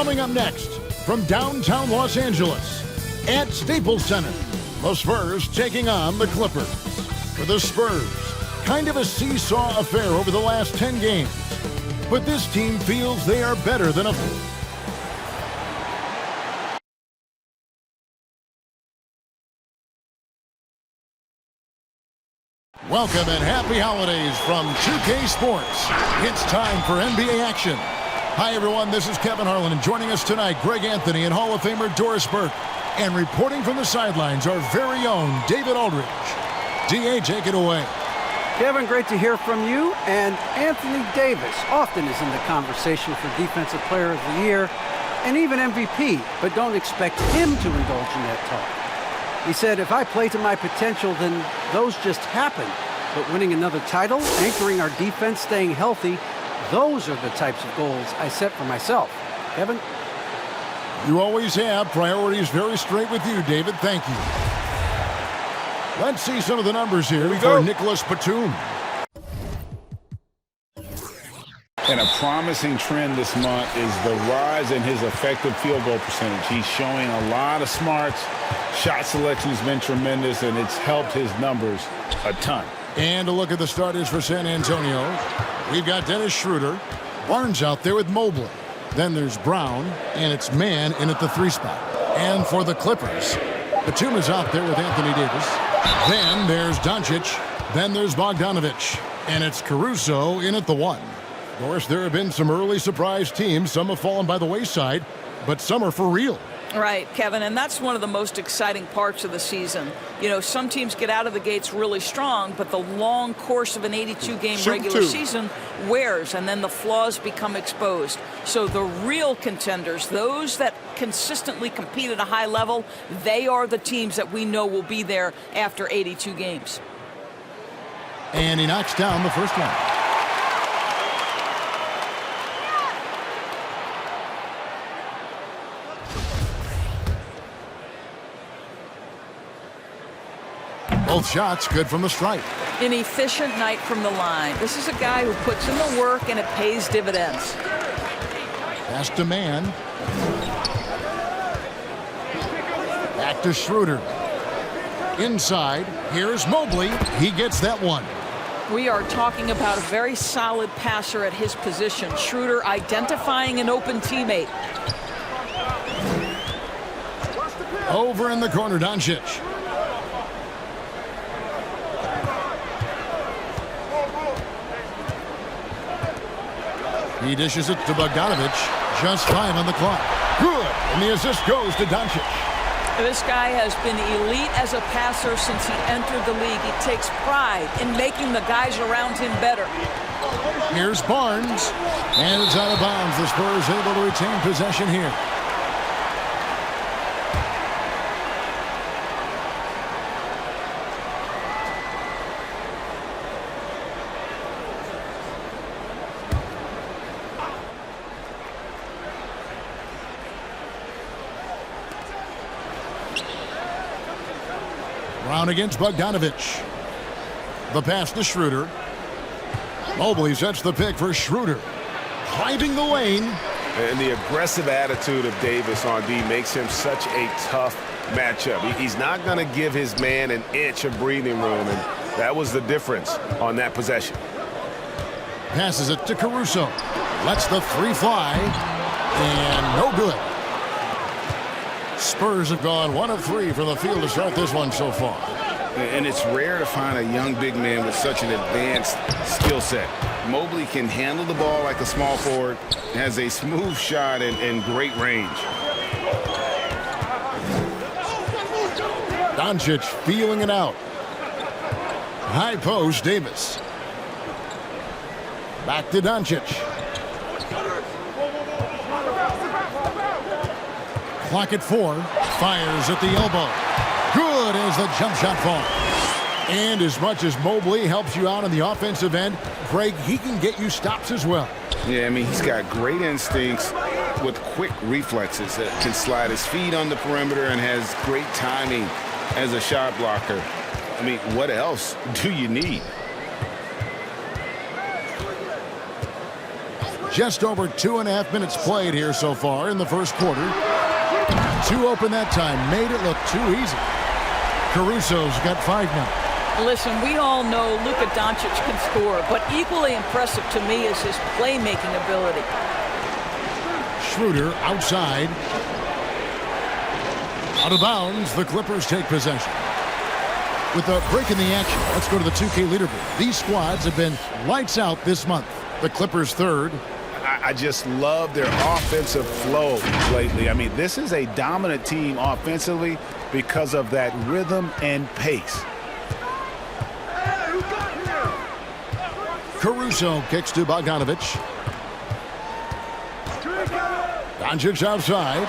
Coming up next, from downtown Los Angeles, at Staples Center, the Spurs taking on the Clippers. For the Spurs, kind of a seesaw affair over the last 10 games. But this team feels they are better than a... Welcome and happy holidays from 2K Sports. It's time for NBA action. Hi everyone, this is Kevin Harlan, and joining us tonight, Greg Anthony and Hall of Famer Doris Burke. And reporting from the sidelines, our very own David Aldridge. DA, take it away. Kevin, great to hear from you. And Anthony Davis often is in the conversation for Defensive Player of the Year and even MVP, but don't expect him to indulge in that talk. He said, if I play to my potential, then those just happen. But winning another title, anchoring our defense, staying healthy, those are the types of goals I set for myself. Kevin? You always have. Priorities very straight with you, David. Thank you. Let's see some of the numbers here for Nicholas Batum. And a promising trend this month is the rise in his effective field goal percentage. He's showing a lot of smarts. Shot selection has been tremendous, and it's helped his numbers a ton. And a look at the starters for San Antonio. We've got Dennis Schroeder. Barnes out there with Mobley. Then there's Brown, and it's Mann in at the 3 spot. And for the Clippers, Batum is out there with Anthony Davis. Then there's Doncic. Then there's Bogdanovic. And it's Caruso in at the 1. Of course, there have been some early surprise teams. Some have fallen by the wayside, but some are for real. Right, Kevin, and that's one of the most exciting parts of the season. You know, some teams get out of the gates really strong, but the long course of an 82-game regular season wears, and then the flaws become exposed. So the real contenders, those that consistently compete at a high level, they are the teams that we know will be there after 82 games. And he knocks down the first one. Both shots good from the stripe. An efficient night from the line. This is a guy who puts in the work and it pays dividends. Pass to Mann. Back to Schroeder. Inside. Here's Mobley. He gets that one. We are talking about a very solid passer at his position. Schroeder identifying an open teammate. Over in the corner, Doncic. He dishes it to Bogdanovic. Just 5 on the clock. Good. And the assist goes to Doncic. This guy has been elite as a passer since he entered the league. He takes pride in making the guys around him better. Here's Barnes. And it's out of bounds. The Spurs able to retain possession here. Brown against Bogdanovic. The pass to Schroeder. Mobley sets the pick for Schroeder. Driving the lane. And the aggressive attitude of Davis on D makes him such a tough matchup. He's not going to give his man an inch of breathing room, and that was the difference on that possession. Passes it to Caruso. Lets the 3 fly. And no good. Spurs have gone 1 of 3 from the field to start this one so far. And it's rare to find a young big man with such an advanced skill set. Mobley can handle the ball like a small forward, has a smooth shot and great range. Doncic feeling it out. High post, Davis. Back to Doncic. Clock at 4. Fires at the elbow. Good as the jump shot falls. And as much as Mobley helps you out on the offensive end, Greg, he can get you stops as well. Yeah, I mean, he's got great instincts with quick reflexes. Can slide his feet on the perimeter and has great timing as a shot blocker. I mean, what else do you need? Just over 2.5 minutes played here so far in the first quarter. Too open that time. Made it look too easy. Caruso's got 5 now. Listen, we all know Luka Doncic can score, but equally impressive to me is his playmaking ability. Schroeder outside. Out of bounds, the Clippers take possession. With a break in the action, let's go to the 2K leaderboard. These squads have been lights out this month. The Clippers third. I just love their offensive flow lately. I mean, this is a dominant team offensively because of that rhythm and pace. Caruso kicks to Bogdanovic. Doncic outside.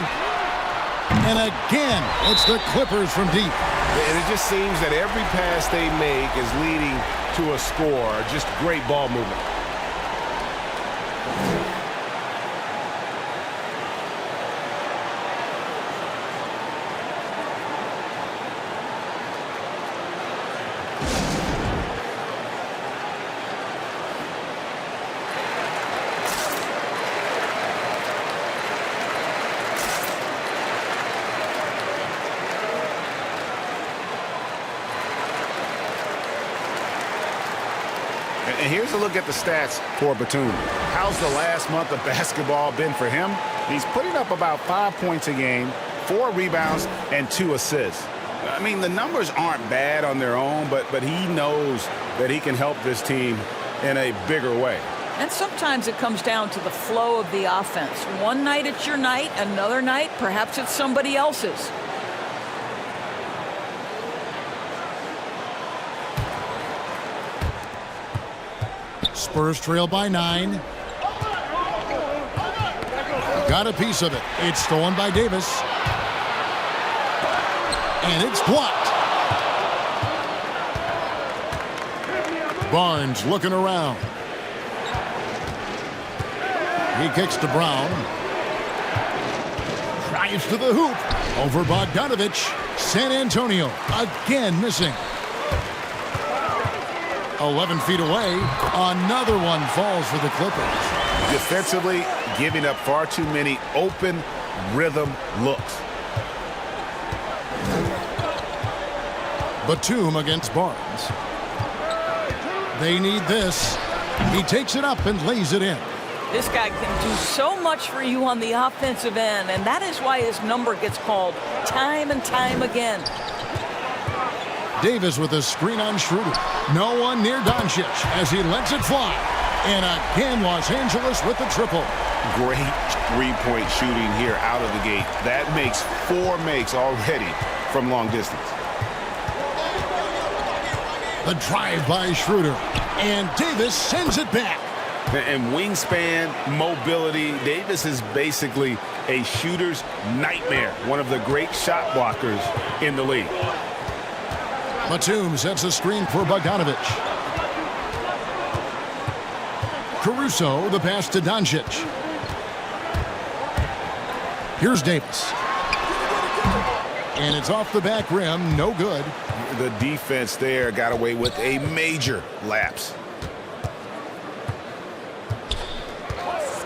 And again, it's the Clippers from deep. And it just seems that every pass they make is leading to a score. Just great ball movement. And here's a look at the stats for Batum. How's the last month of basketball been for him? He's putting up about 5 points a game, 4 rebounds, and 2 assists. I mean, the numbers aren't bad on their own, but he knows that he can help this team in a bigger way. And sometimes it comes down to the flow of the offense. One night it's your night, another night perhaps it's somebody else's. Spurs trail by 9. Got a piece of it. It's stolen by Davis. And it's blocked. Barnes looking around. He kicks to Brown. Drives to the hoop. Over Bogdanovic. San Antonio again missing. 11 feet away. Another one falls for the Clippers. Defensively, giving up far too many open rhythm looks. Batum against Barnes. They need this. He takes it up and lays it in. This guy can do so much for you on the offensive end, and that is why his number gets called time and time again. Davis with a screen on Schroeder. No one near Doncic as he lets it fly. And again, Los Angeles with the triple. Great three-point shooting here out of the gate. That makes 4 makes already from long distance. The drive by Schroeder. And Davis sends it back. And wingspan, mobility, Davis is basically a shooter's nightmare. One of the great shot blockers in the league. Batum sets a screen for Bogdanovic. Caruso, the pass to Doncic. Here's Davis. And it's off the back rim, no good. The defense there got away with a major lapse.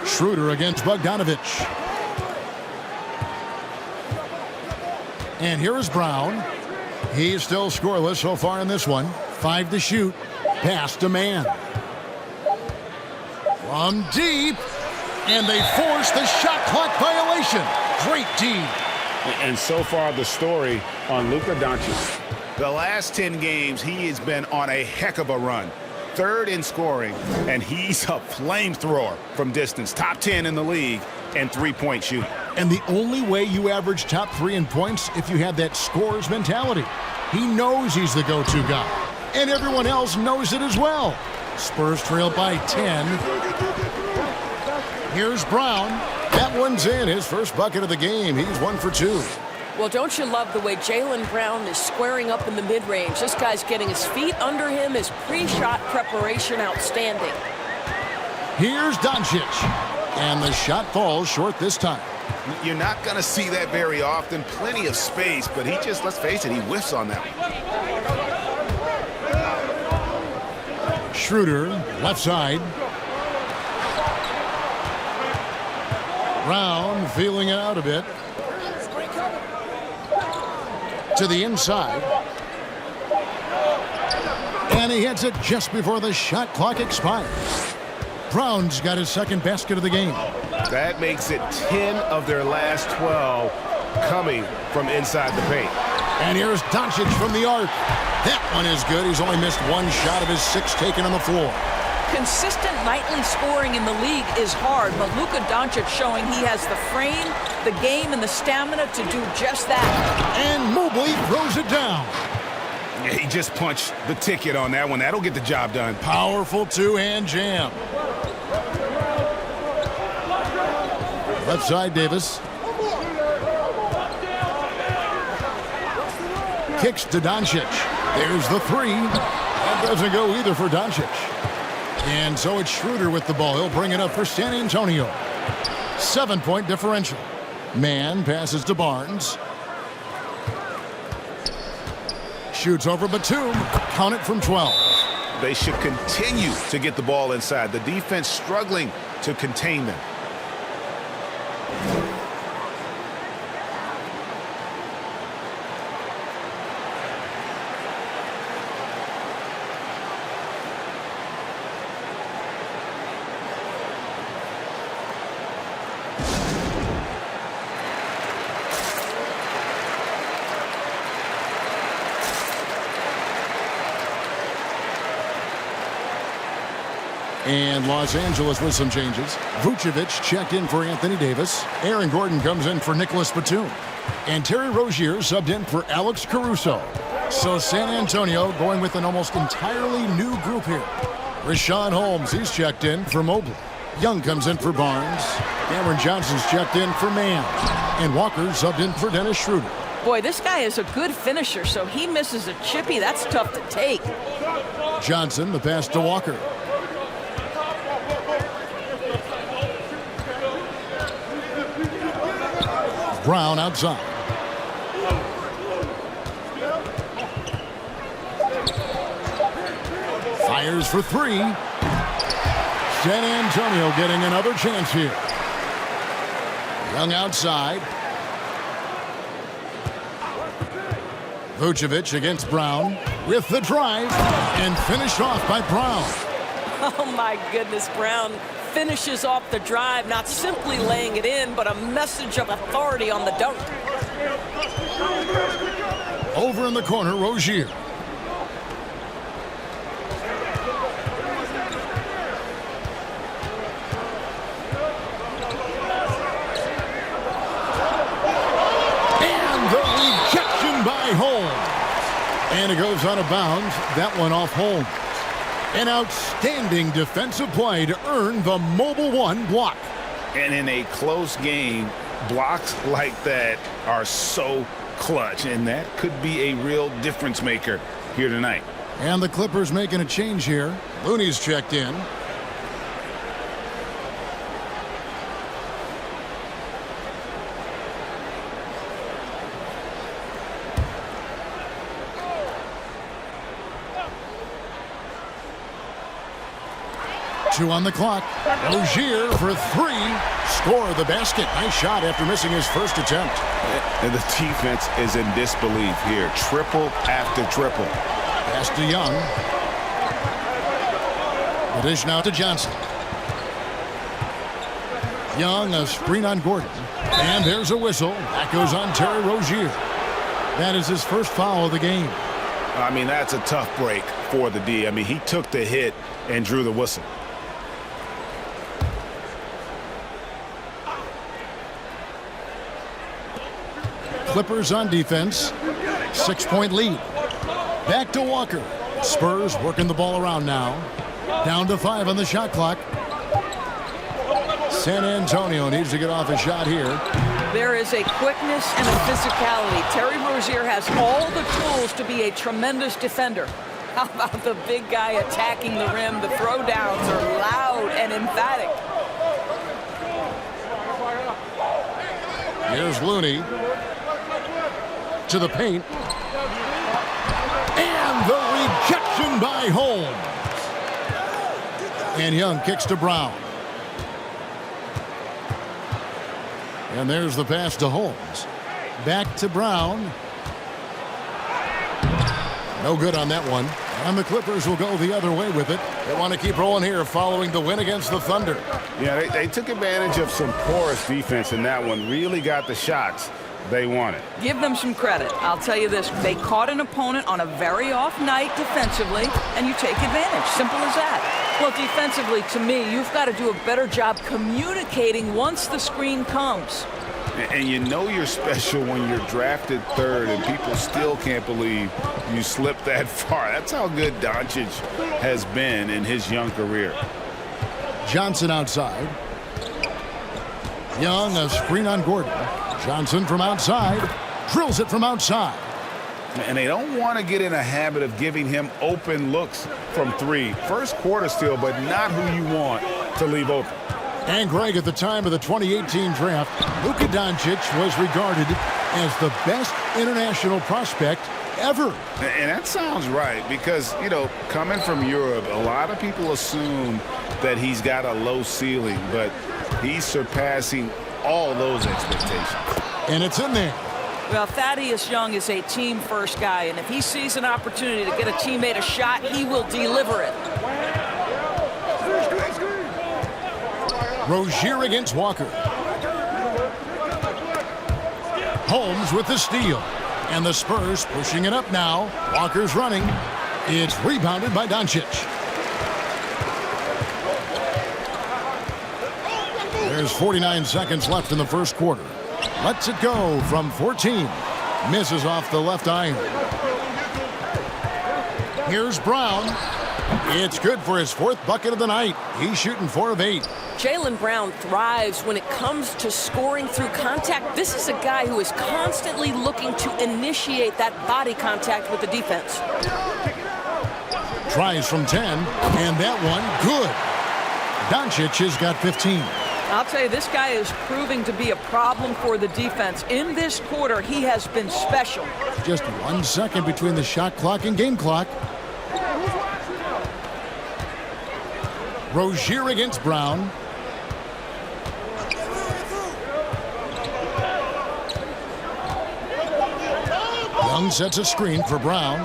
Schroeder against Bogdanovic. And here is Brown. He's still scoreless so far in this one. 5 to shoot. Pass to man. From deep. And they force the shot clock violation. Great D. And so far the story on Luka Doncic. The last 10 games, he has been on a heck of a run. 3rd in scoring, and he's a flamethrower from distance. Top 10 in the league and 3-point shooting. And the only way you average top 3 in points if you have that scorer's mentality. He knows he's the go-to guy. And everyone else knows it as well. Spurs trail by 10. Here's Brown. That one's in. His first bucket of the game. He's 1 for 2. Well, don't you love the way Jaylen Brown is squaring up in the mid-range? This guy's getting his feet under him. His pre-shot preparation outstanding. Here's Doncic. And the shot falls short this time. You're not going to see that very often. Plenty of space, but he just, let's face it, he whiffs on that one. Schroeder, left side. Brown feeling it out a bit. To the inside. And he hits it just before the shot clock expires. Brown's got his second basket of the game. That makes it 10 of their last 12 coming from inside the paint. And here's Doncic from the arc. That one is good. He's only missed one shot of his 6 taken on the floor. Consistent nightly scoring in the league is hard, but Luka Doncic showing he has the frame, the game, and the stamina to do just that. And Mobley throws it down. Yeah, he just punched the ticket on that one. That'll get the job done. Powerful two-hand jam. Left side, Davis. Kicks to Doncic. There's the three. That doesn't go either for Doncic. And so it's Schroeder with the ball. He'll bring it up for San Antonio. 7-point differential. Man passes to Barnes. Shoots over Batum. Count it from 12. They should continue to get the ball inside. The defense struggling to contain them. And Los Angeles with some changes. Vucevic checked in for Anthony Davis. Aaron Gordon comes in for Nicholas Batum. And Terry Rozier subbed in for Alex Caruso. So San Antonio going with an almost entirely new group here. Rashawn Holmes, he's checked in for Mobley. Young comes in for Barnes. Cameron Johnson's checked in for Mann. And Walker subbed in for Dennis Schroeder. Boy, this guy is a good finisher, so he misses a chippy. That's tough to take. Johnson, the pass to Walker. Brown outside. Fires for three. San Antonio getting another chance here. Young outside. Vucevic against Brown with the drive and finished off by Brown. Oh, my goodness, Brown finishes off the drive, not simply laying it in, but a message of authority on the dunk. Over in the corner, Rozier. And the rejection by Holmes. And it goes out of bounds. That one off Holmes. An outstanding defensive play to earn the Mobile One block. And in a close game, blocks like that are so clutch, and that could be a real difference maker here tonight. And the Clippers making a change here. Looney's checked in. Two on the clock. Rozier for three. Score the basket. Nice shot after missing his first attempt. And the defense is in disbelief here. Triple after triple. Pass to Young. The dish now to Johnson. Young, a screen on Gordon. And there's a whistle. That goes on Terry Rozier. That is his first foul of the game. I mean, that's a tough break for the D. I mean, he took the hit and drew the whistle. Clippers on defense. 6-point lead. Back to Walker. Spurs working the ball around now. Down to 5 on the shot clock. San Antonio needs to get off a shot here. There is a quickness and a physicality. Terry Rozier has all the tools to be a tremendous defender. How about the big guy attacking the rim? The throwdowns are loud and emphatic. Here's Looney. To the paint. And the rejection by Holmes. And Young kicks to Brown. And there's the pass to Holmes. Back to Brown. No good on that one. And the Clippers will go the other way with it. They want to keep rolling here following the win against the Thunder. Yeah, they took advantage of some porous defense in that one. Really got the shots they wanted. Give them some credit. I'll tell you this. They caught an opponent on a very off night defensively, and you take advantage. Simple as that. Well, defensively, to me, you've got to do a better job communicating once the screen comes. And you know you're special when you're drafted third and people still can't believe you slipped that far. That's how good Doncic has been in his young career. Johnson outside. Young, a screen on Gordon. Johnson from outside. Drills it from outside. And they don't want to get in a habit of giving him open looks from three. First quarter still, but not who you want to leave open. And Greg, at the time of the 2018 draft, Luka Doncic was regarded as the best international prospect ever. And that sounds right because, you know, coming from Europe, a lot of people assume that he's got a low ceiling, but he's surpassing all those expectations. And it's in there. Well, Thaddeus Young is a team-first guy, and if he sees an opportunity to get a teammate a shot, he will deliver it. Rozier against Walker. Holmes with the steal. And the Spurs pushing it up now. Walker's running. It's rebounded by Doncic. There's 49 seconds left in the first quarter. Lets it go from 14. Misses off the left iron. Here's Brown. It's good for his fourth bucket of the night. He's shooting 4 of 8. Jaylen Brown thrives when it comes to scoring through contact. This is a guy who is constantly looking to initiate that body contact with the defense. Tries from 10, and that one good. Doncic has got 15. I'll tell you, this guy is proving to be a problem for the defense. In this quarter, he has been special. Just 1 second between the shot clock and game clock. Rozier against Brown. Young sets a screen for Brown.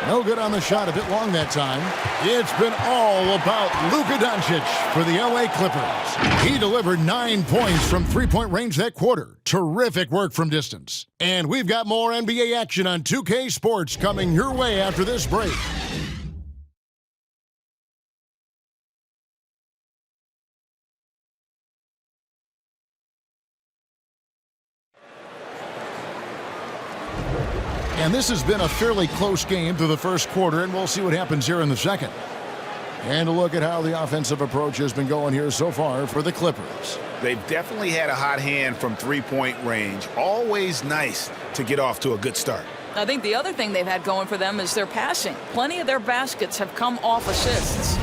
No good on the shot, a bit long that time. It's been all about Luka Doncic for the LA Clippers. He delivered 9 points from three-point range that quarter. Terrific work from distance. And we've got more NBA action on 2K Sports coming your way after this break. And this has been a fairly close game through the first quarter, and we'll see what happens here in the second. And a look at how the offensive approach has been going here so far for the Clippers. They've definitely had a hot hand from three-point range. Always nice to get off to a good start. I think the other thing they've had going for them is their passing. Plenty of their baskets have come off assists.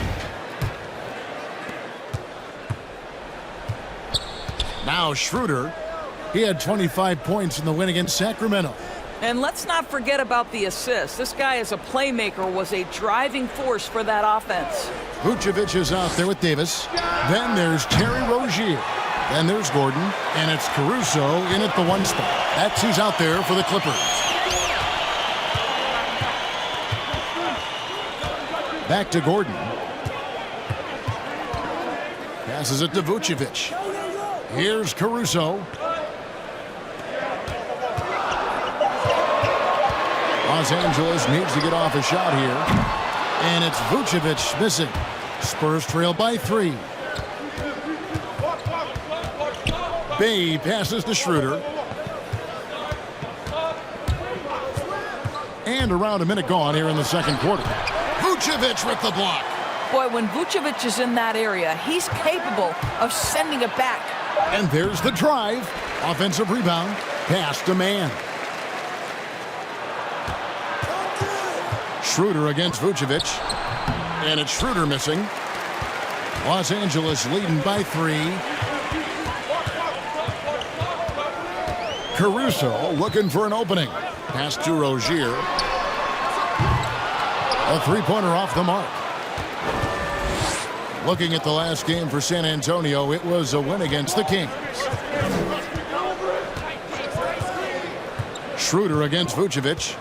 Now Schroeder. He had 25 points in the win against Sacramento. And let's not forget about the assist. This guy as a playmaker was a driving force for that offense. Vucevic is out there with Davis. Then there's Terry Rozier. Then there's Gordon. And it's Caruso in at the 1 spot. That's who's out there for the Clippers. Back to Gordon. Passes it to Vucevic. Here's Caruso. Los Angeles needs to get off a shot here. And it's Vucevic missing. Spurs trail by 3. Bay passes to Schroeder. And around a minute gone here in the second quarter. Vucevic with the block. Boy, when Vucevic is in that area, he's capable of sending it back. And there's the drive. Offensive rebound. Pass to man. Schroeder against Vucevic. And it's Schroeder missing. Los Angeles leading by 3. Caruso looking for an opening. Pass to Rozier. A three-pointer off the mark. Looking at the last game for San Antonio, it was a win against the Kings. Schroeder against Vucevic.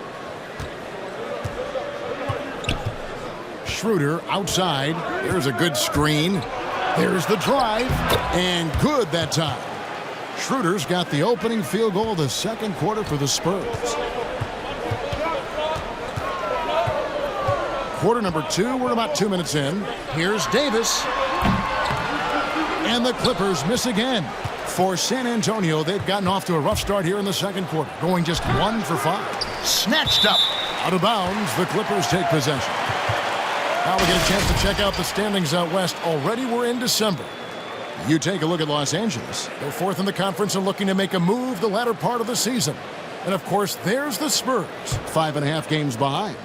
Schroeder outside. There's a good screen. There's the drive. And good that time. Schroeder's got the opening field goal of the second quarter for the Spurs. Quarter number 2. We're about 2 minutes in. Here's Davis. And the Clippers miss again. For San Antonio, they've gotten off to a rough start here in the second quarter, going just 1 for 5. Snatched up. Out of bounds, the Clippers take possession. Now we get a chance to check out the standings out west. Already we're in December. You take a look at Los Angeles. They're 4th in the conference and looking to make a move the latter part of the season. And, of course, there's the Spurs, 5.5 games behind.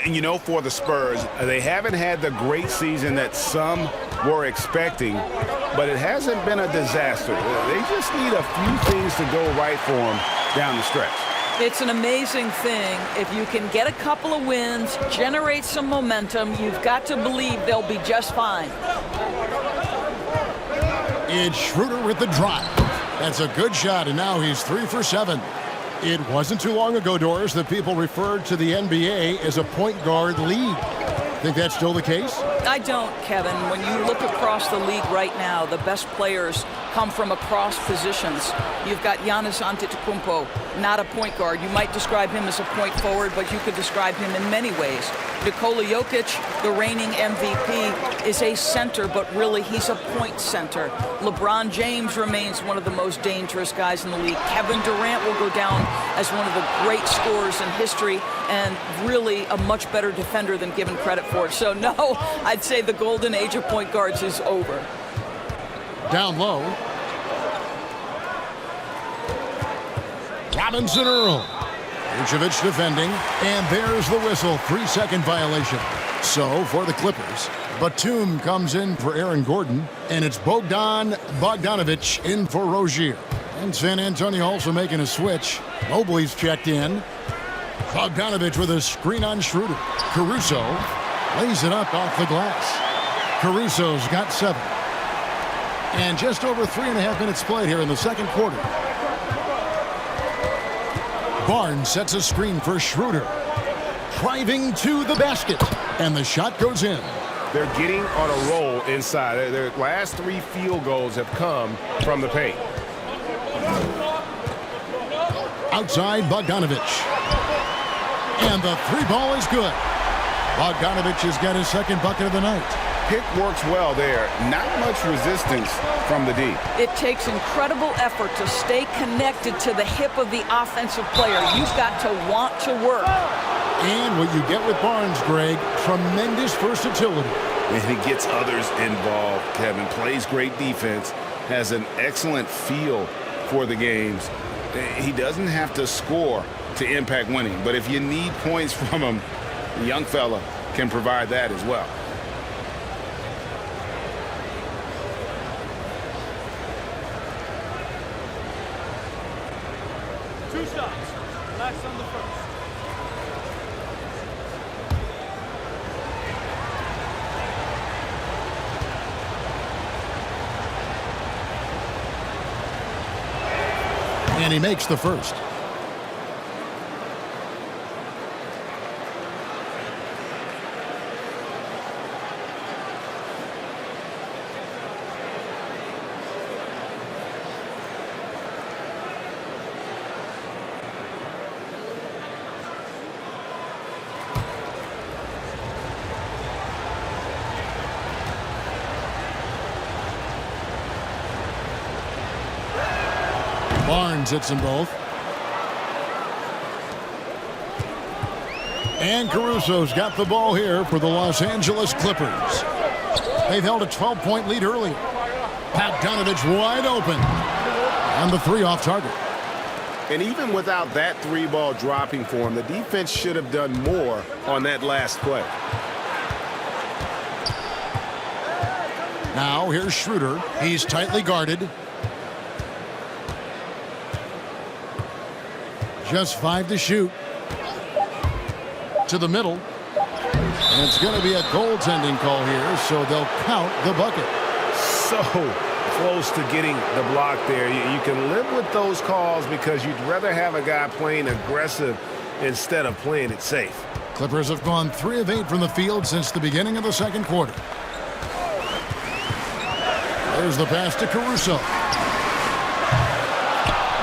And, you know, for the Spurs, they haven't had the great season that some were expecting, but it hasn't been a disaster. They just need a few things to go right for them down the stretch. It's an amazing thing. If you can get a couple of wins, generate some momentum, you've got to believe they'll be just fine. It's Schroeder with the drive. That's a good shot, and now he's 3 for 7. It wasn't too long ago, Doris, that people referred to the NBA as a point guard league. Think that's still the case? I don't, Kevin. When you look across the league right now, the best players come from across positions. You've got Giannis Antetokounmpo, not a point guard. You might describe him as a point forward, but you could describe him in many ways. Nikola Jokic, the reigning MVP, is a center, but really he's a point center. LeBron James remains one of the most dangerous guys in the league. Kevin Durant will go down as one of the great scorers in history and really a much better defender than given credit for. So, no, I'd say the golden age of point guards is over. Down low. Robinson Earl. Vucevic defending, and there's the whistle. 3-second violation. So, for the Clippers, Batum comes in for Aaron Gordon, and it's Bogdanovic in for Rozier. And San Antonio also making a switch. Mobley's checked in. Bogdanovic with a screen on Schroeder. Caruso lays it up off the glass. Caruso's got 7. And just over 3.5 minutes played here in the second quarter. Barnes sets a screen for Schroeder. Driving to the basket. And the shot goes in. They're getting on a roll inside. Their last 3 field goals have come from the paint. Outside, Bogdanovic. And the 3-ball is good. Bogdanovic has got his second bucket of the night. Pick works well there. Not much resistance from the D. It takes incredible effort to stay connected to the hip of the offensive player. You've got to want to work. And what you get with Barnes, Greg, tremendous versatility. And he gets others involved. Kevin plays great defense, has an excellent feel for the games. He doesn't have to score to impact winning, but if you need points from him, the young fella can provide that as well. Two shots. Last on the first. And he makes the first. Barnes hits them both. And Caruso's got the ball here for the Los Angeles Clippers. They've held a 12-point lead early. Bogdanovic wide open. And the 3 off target. And even without that 3-ball dropping for him, the defense should have done more on that last play. Now here's Schroeder. He's tightly guarded. Just 5 to shoot. To the middle. And it's going to be a goaltending call here, so they'll count the bucket. So close to getting the block there. You can live with those calls because you'd rather have a guy playing aggressive instead of playing it safe. Clippers have gone 3 of 8 from the field since the beginning of the second quarter. There's the pass to Caruso.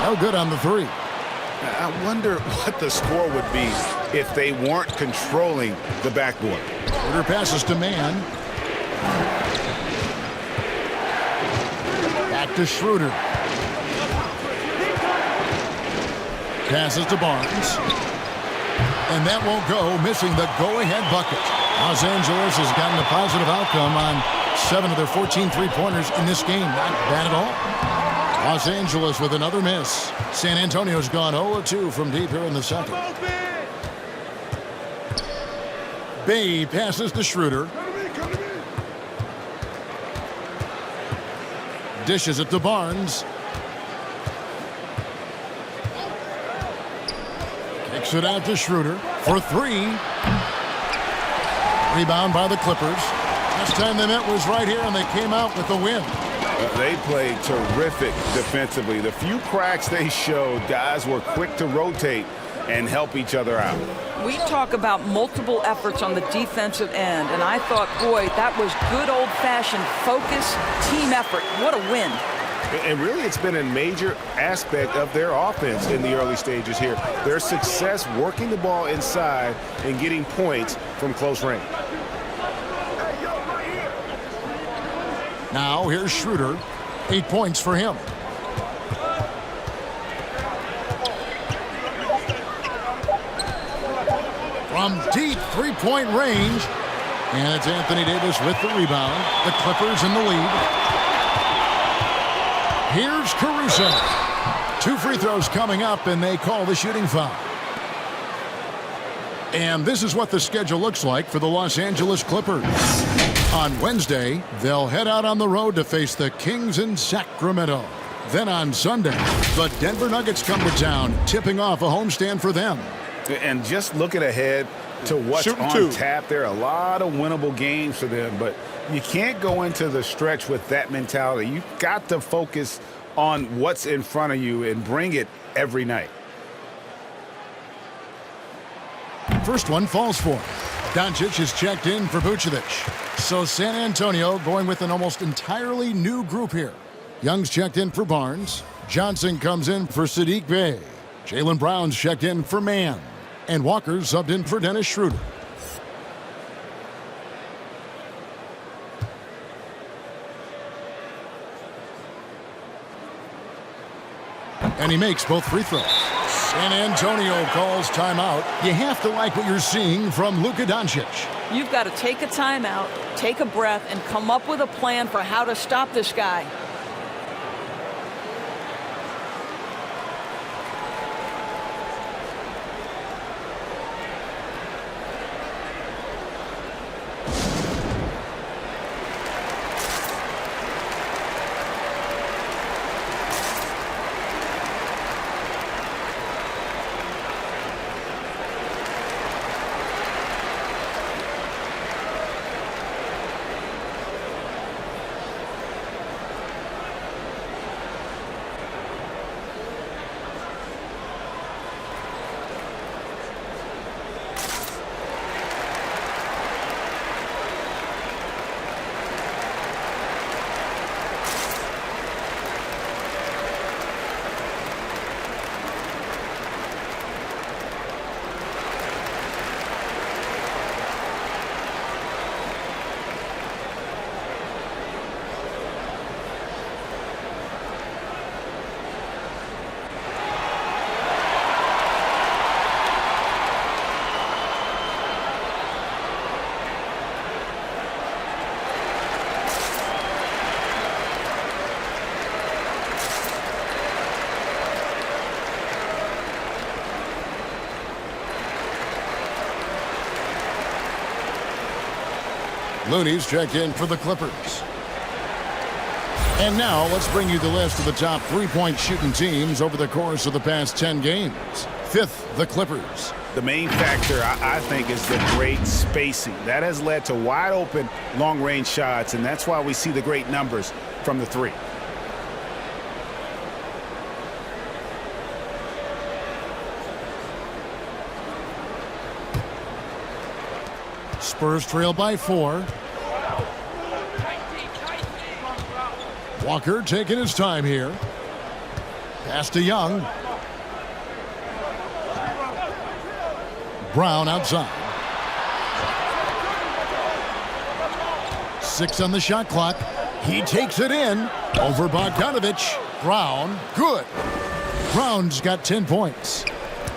No good on the 3. I wonder what the score would be if they weren't controlling the backboard. Schroeder passes to Mann. Back to Schroeder. Passes to Barnes. And that won't go, missing the go-ahead bucket. Los Angeles has gotten a positive outcome on 7 of their 14 three-pointers in this game. Not bad at all. Los Angeles with another miss. San Antonio's gone 0-2 from deep here in the second. Bay passes to Schroeder. Dishes it to Barnes. Kicks it out to Schroeder for 3. Rebound by the Clippers. Last time they met was right here, and they came out with the win. They played terrific defensively. The few cracks they showed, guys were quick to rotate and help each other out. We talk about multiple efforts on the defensive end, and I thought, boy, that was good old-fashioned focus, team effort. What a win. And really, it's been a major aspect of their offense in the early stages here. Their success working the ball inside and getting points from close range. Now here's Schroeder. 8 points for him. From deep three-point range. And it's Anthony Davis with the rebound. The Clippers in the lead. Here's Caruso. 2 free throws coming up, and they call the shooting foul. And this is what the schedule looks like for the Los Angeles Clippers. On Wednesday, they'll head out on the road to face the Kings in Sacramento. Then on Sunday, the Denver Nuggets come to town, tipping off a homestand for them. And just looking ahead to what's on tap, there are a lot of winnable games for them, but you can't go into the stretch with that mentality. You've got to focus on what's in front of you and bring it every night. First one falls for him. Doncic is checked in for Vucevic. So San Antonio going with an almost entirely new group here. Young's checked in for Barnes. Johnson comes in for Sadiq Bey. Jaylen Brown's checked in for Mann. And Walker subbed in for Dennis Schroeder. And he makes both free throws. San Antonio calls timeout. You have to like what you're seeing from Luka Doncic. You've got to take a timeout, take a breath, and come up with a plan for how to stop this guy. Looney's checked in for the Clippers. And now let's bring you the list of the top three-point shooting teams over the course of the past 10 games. 5th, the Clippers. The main factor, I think, is the great spacing. That has led to wide open, long-range shots, and that's why we see the great numbers from the three. Spurs trail by 4. Walker taking his time here. Pass to Young. Brown outside. 6 on the shot clock. He takes it in. Over Bogdanovich. Brown, good. Brown's got 10 points.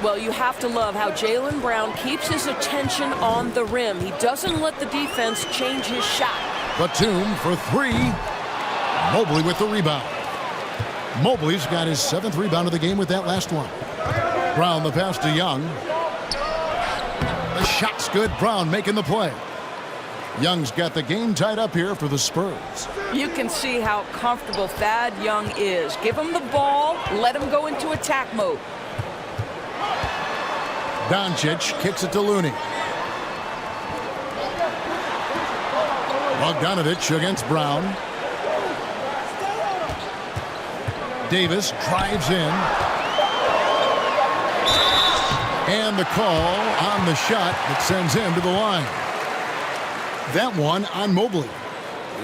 Well, you have to love how Jaylen Brown keeps his attention on the rim. He doesn't let the defense change his shot. Batum for 3. Mobley with the rebound. Mobley's got his 7th rebound of the game with that last one. Brown the pass to Young. The shot's good. Brown making the play. Young's got the game tied up here for the Spurs. You can see how comfortable Thad Young is. Give him the ball, let him go into attack mode. Doncic kicks it to Looney. Bogdanovich against Brown. Davis drives in. And the call on the shot that sends him to the line. That one on Mobley.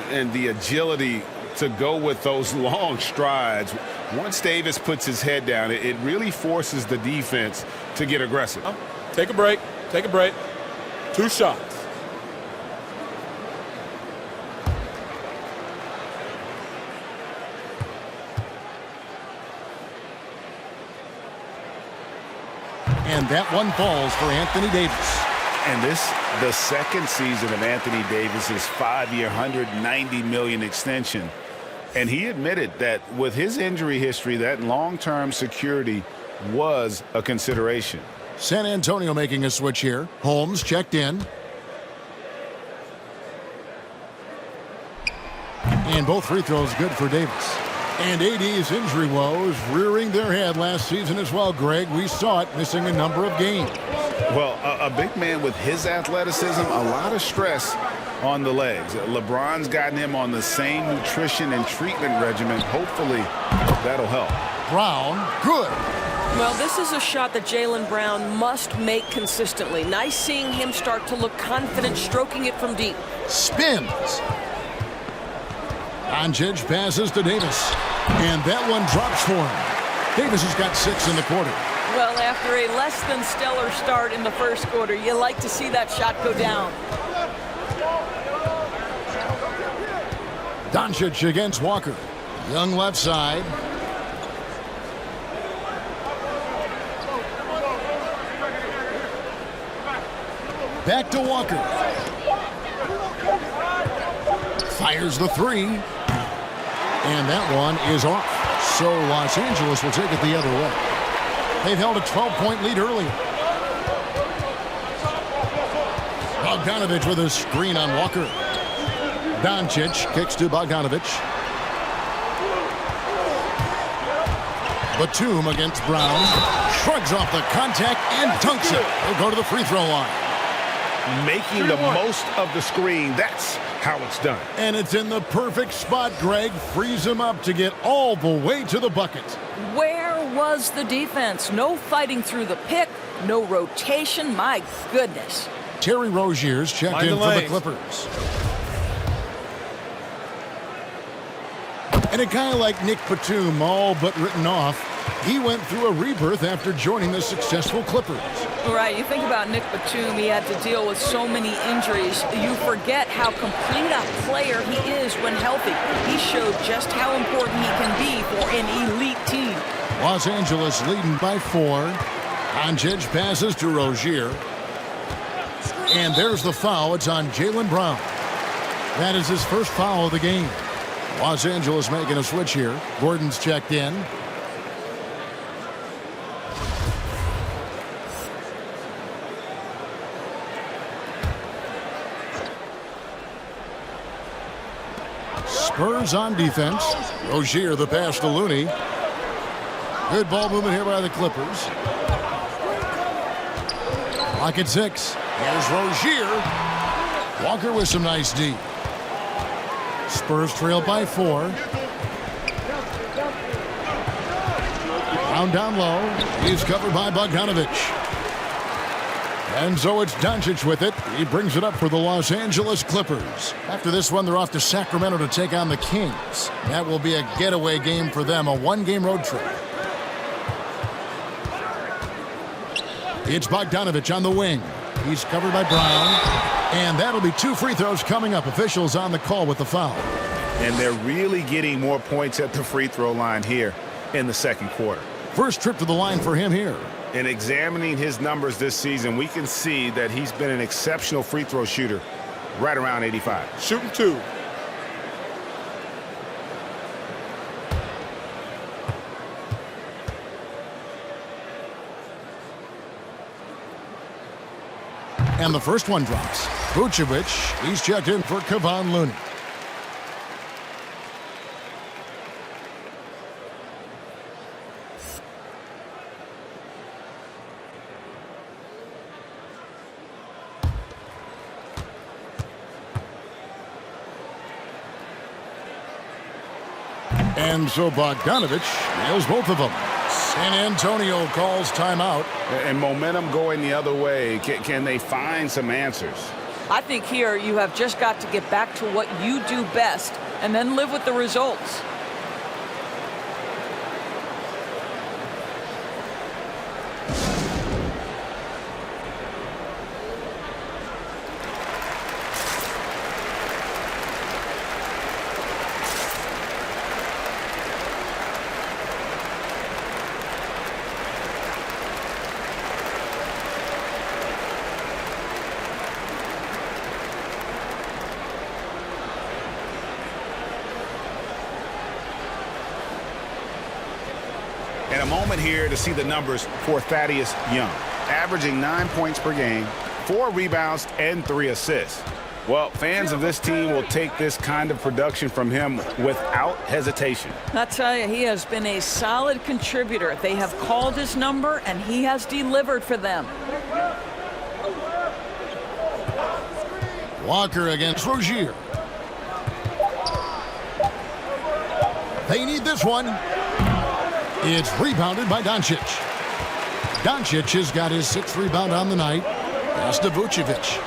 And the agility to go with those long strides. Once Davis puts his head down, it really forces the defense to get aggressive. Take a break. Take a break. 2 shots. And that one falls for Anthony Davis. And this, the second season of Anthony Davis's 5-year, $190 million extension. And he admitted that with his injury history, that long-term security was a consideration. San Antonio making a switch here. Holmes checked in. And both free throws good for Davis. And AD's injury woes rearing their head last season as well, Greg. We saw it missing a number of games. Well, a big man with his athleticism, a lot of stress on the legs. LeBron's gotten him on the same nutrition and treatment regimen. Hopefully, that'll help. Brown, good. Well, this is a shot that Jaylen Brown must make consistently. Nice seeing him start to look confident, stroking it from deep. Spins. Doncic passes to Davis. And that one drops for him. Davis has got 6 in the quarter. Well, after a less than stellar start in the first quarter, you like to see that shot go down. Doncic against Walker. Young left side. Back to Walker. Fires the 3. And that one is off. So Los Angeles will take it the other way. They've held a 12-point lead earlier. Bogdanovich with a screen on Walker. Doncic kicks to Bogdanovich. Batum against Brown. Shrugs off the contact and dunks it. He'll go to the free throw line. Making the most of the screen. That's how it's done. And it's in the perfect spot, Greg. Frees him up to get all the way to the bucket. Where was the defense? No fighting through the pick, no rotation. My goodness. Terry Rozier's checked in for the Clippers. And a guy like Nick Batum, all but written off, he went through a rebirth after joining the successful Clippers. Right, you think about Nick Batum, he had to deal with so many injuries. You forget how complete a player he is when healthy. He showed just how important he can be for an elite team. Los Angeles leading by 4. Doncic passes to Rozier. And there's the foul. It's on Jaylen Brown. That is his first foul of the game. Los Angeles making a switch here. Gordon's checked in. Spurs on defense. Rozier the pass to Looney. Good ball movement here by the Clippers. Clock at 6. Here's Rozier. Walker with some nice D. Spurs trail by 4. Brown down low. He's covered by Bogdanović. And so it's Doncic with it. He brings it up for the Los Angeles Clippers. After this one, they're off to Sacramento to take on the Kings. That will be a getaway game for them, a one-game road trip. It's Bogdanović on the wing. He's covered by Brown. And that'll be 2 free throws coming up. Officials on the call with the foul. And they're really getting more points at the free throw line here in the second quarter. First trip to the line for him here. In examining his numbers this season, we can see that he's been an exceptional free throw shooter, right around 85. Shooting 2. And the first one drops. Vucevic, he's checked in for Kevon Looney. And so Bogdanović nails both of them. San Antonio calls timeout. And momentum going the other way. Can they find some answers? I think here you have just got to get back to what you do best and then live with the results. And a moment here to see the numbers for Thaddeus Young. Averaging 9 points per game, 4 rebounds, and 3 assists. Well, fans of this team will take this kind of production from him without hesitation. I tell you, he has been a solid contributor. They have called his number, and he has delivered for them. Walker against Rozier. They need this one. It's rebounded by Doncic. Doncic has got his 6th rebound on the night. Pass to Vucevic.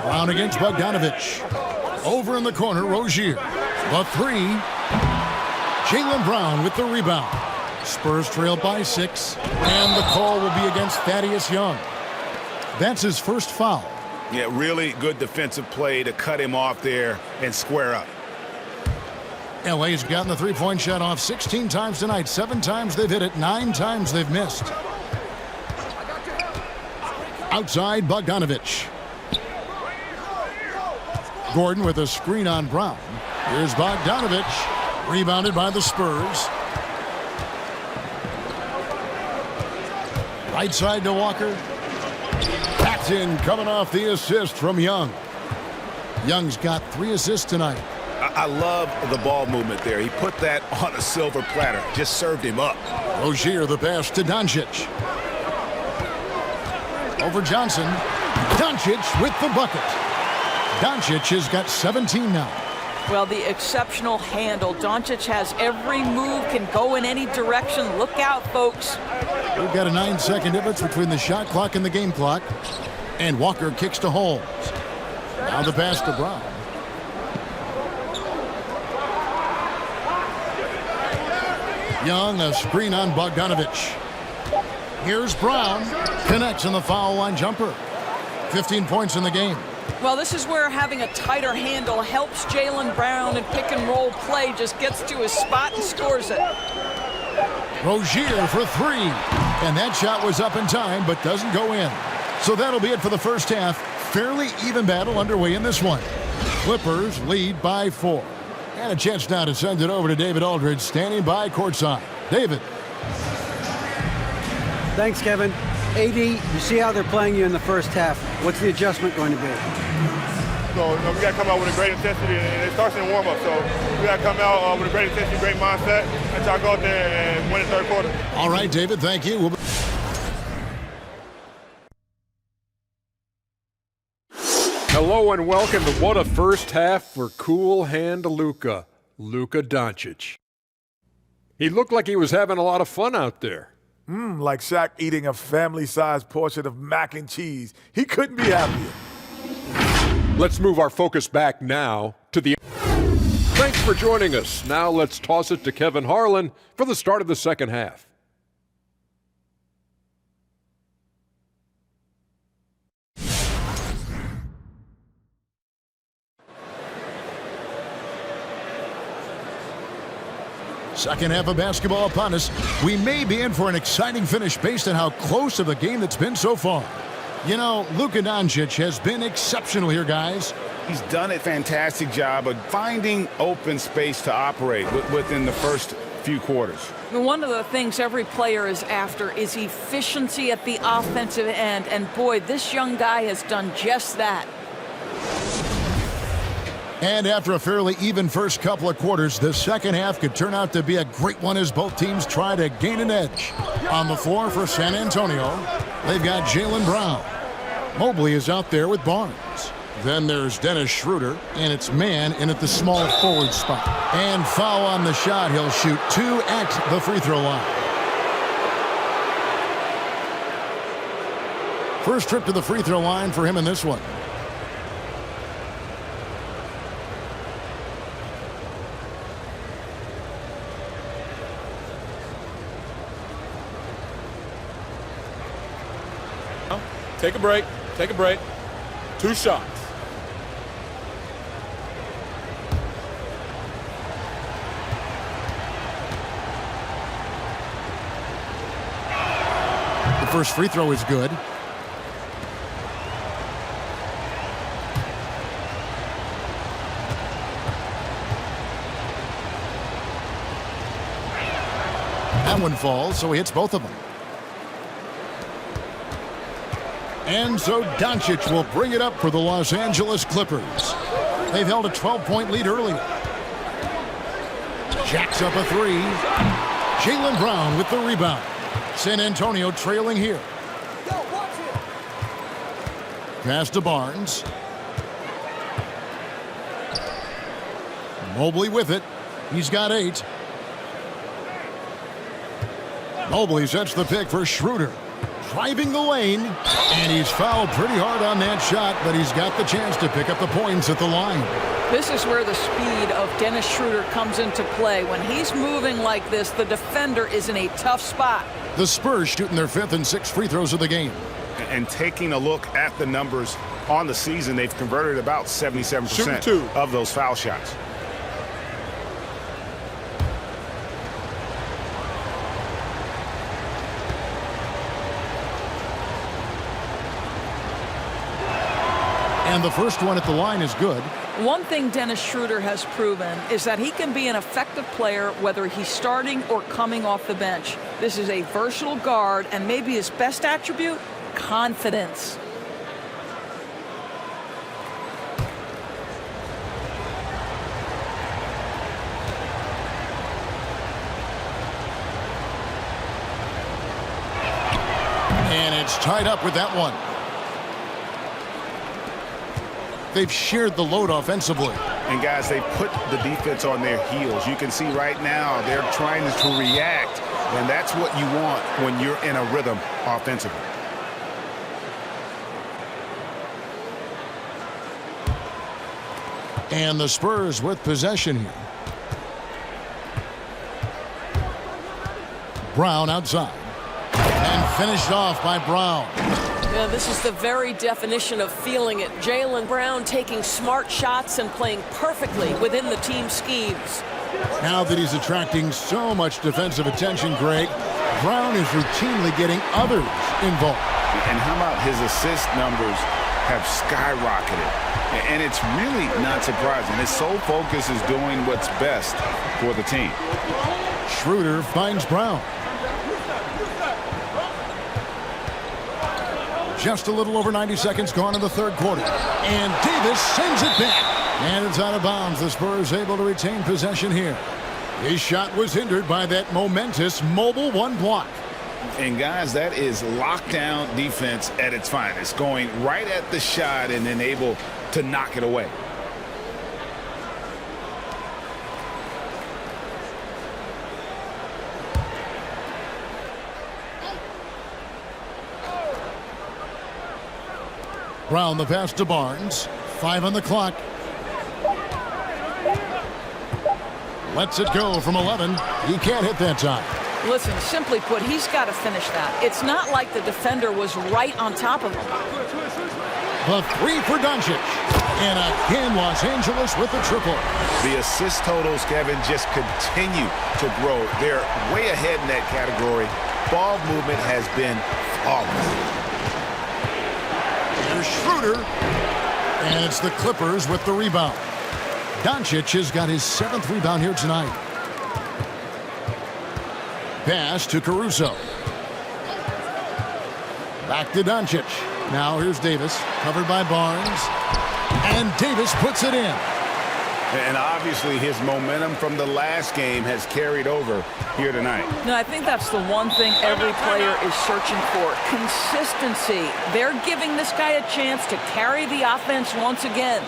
Brown against Bogdanović. Over in the corner, Rozier. The 3. Jaylen Brown with the rebound. Spurs trail by 6. And the call will be against Thaddeus Young. That's his first foul. Yeah, really good defensive play to cut him off there and square up. LA's gotten the 3-point shot off 16 times tonight. 7 times they've hit it. 9 times they've missed. Outside, Bogdanović. Gordon with a screen on Brown. Here's Bogdanović. Rebounded by the Spurs. Right side to Walker. That's in, coming off the assist from Young. Young's got 3 assists tonight. I love the ball movement there. He put that on a silver platter. Just served him up. Rozier the pass to Doncic. Over Johnson. Doncic with the bucket. Doncic has got 17 now. Well, the exceptional handle. Doncic has every move, can go in any direction. Look out, folks. We've got a 9-second difference between the shot clock and the game clock. And Walker kicks to Holmes. Now the pass to Brown. Young, a screen on Bogdanović. Here's Brown. Connects on the foul line jumper. 15 points in the game. Well, this is where having a tighter handle helps Jaylen Brown in pick-and-roll play. Just gets to his spot and scores it. Rozier for 3. And that shot was up in time, but doesn't go in. So that'll be it for the first half. Fairly even battle underway in this one. Clippers lead by 4. And a chance now to send it over to David Aldridge, standing by courtside. David. Thanks, Kevin. AD, you see how they're playing you in the first half. What's the adjustment going to be? So we got to come out with a great intensity, and it starts in the warm-up. So we got to come out with a great intensity, great mindset, and try to go out there and win the third quarter. All right, David, thank you. Hello and welcome to what a first half for cool hand Luka Doncic. He looked like he was having a lot of fun out there. Like Shaq eating a family-sized portion of mac and cheese. He couldn't be happier. Let's move our focus back now to the... Thanks for joining us. Now let's toss it to Kevin Harlan for the start of the second half. Second half of basketball upon us. We may be in for an exciting finish based on how close of a game that's been so far. You know, Luka Doncic has been exceptional here, guys. He's done a fantastic job of finding open space to operate within the first few quarters. One of the things every player is after is efficiency at the offensive end. And boy, this young guy has done just that. And after a fairly even first couple of quarters, the second half could turn out to be a great one as both teams try to gain an edge. On the floor for San Antonio, they've got Jaylen Brown. Mobley is out there with Barnes. Then there's Dennis Schroeder, and it's man in at the small forward spot. And foul on the shot. He'll shoot 2 at the free throw line. First trip to the free throw line for him in this one. Take a break. Take a break. 2 shots. The first free throw is good. That one falls, so he hits both of them. And so Doncic will bring it up for the Los Angeles Clippers. They've held a 12-point lead earlier. Jacks up a 3. Jaylen Brown with the rebound. San Antonio trailing here. Pass to Barnes. Mobley with it. He's got 8. Mobley sets the pick for Schroeder. Driving the lane, and he's fouled pretty hard on that shot, but he's got the chance to pick up the points at the line. This is where the speed of Dennis Schroeder comes into play. When he's moving like this, the defender is in a tough spot. The Spurs shooting their 5th and 6th free throws of the game. And taking a look at the numbers on the season, they've converted about 77% of those foul shots. And the first one at the line is good. One thing Dennis Schroeder has proven is that he can be an effective player whether he's starting or coming off the bench. This is a versatile guard, and maybe his best attribute, confidence. And it's tied up with that one. They've shared the load offensively. And guys, they put the defense on their heels. You can see right now they're trying to react, and that's what you want when you're in a rhythm offensively. And the Spurs with possession here. Brown outside. And finished off by Brown. Yeah, this is the very definition of feeling it. Jaylen Brown taking smart shots and playing perfectly within the team schemes. Now that he's attracting so much defensive attention, Greg, Brown is routinely getting others involved. And how about his assist numbers have skyrocketed? And it's really not surprising. His sole focus is doing what's best for the team. Schroeder finds Brown. Just a little over 90 seconds gone in the third quarter. And Davis sends it back. And it's out of bounds. The Spurs able to retain possession here. His shot was hindered by that momentous mobile 1 block. And, guys, that is lockdown defense at its finest, going right at the shot and then able to knock it away. Brown the pass to Barnes. 5 on the clock. Lets it go from 11. He can't hit that time. Listen, simply put, he's got to finish that. It's not like the defender was right on top of him. The 3 for Doncic. And again, Los Angeles with the triple. The assist totals, Kevin, just continue to grow. They're way ahead in that category. Ball movement has been flawless. Here's Schroeder. And it's the Clippers with the rebound. Doncic has got his 7th rebound here tonight. Pass to Caruso. Back to Doncic. Now here's Davis, covered by Barnes. And Davis puts it in. And obviously his momentum from the last game has carried over here tonight. No, I think that's the one thing every player is searching for. Consistency. They're giving this guy a chance to carry the offense once again.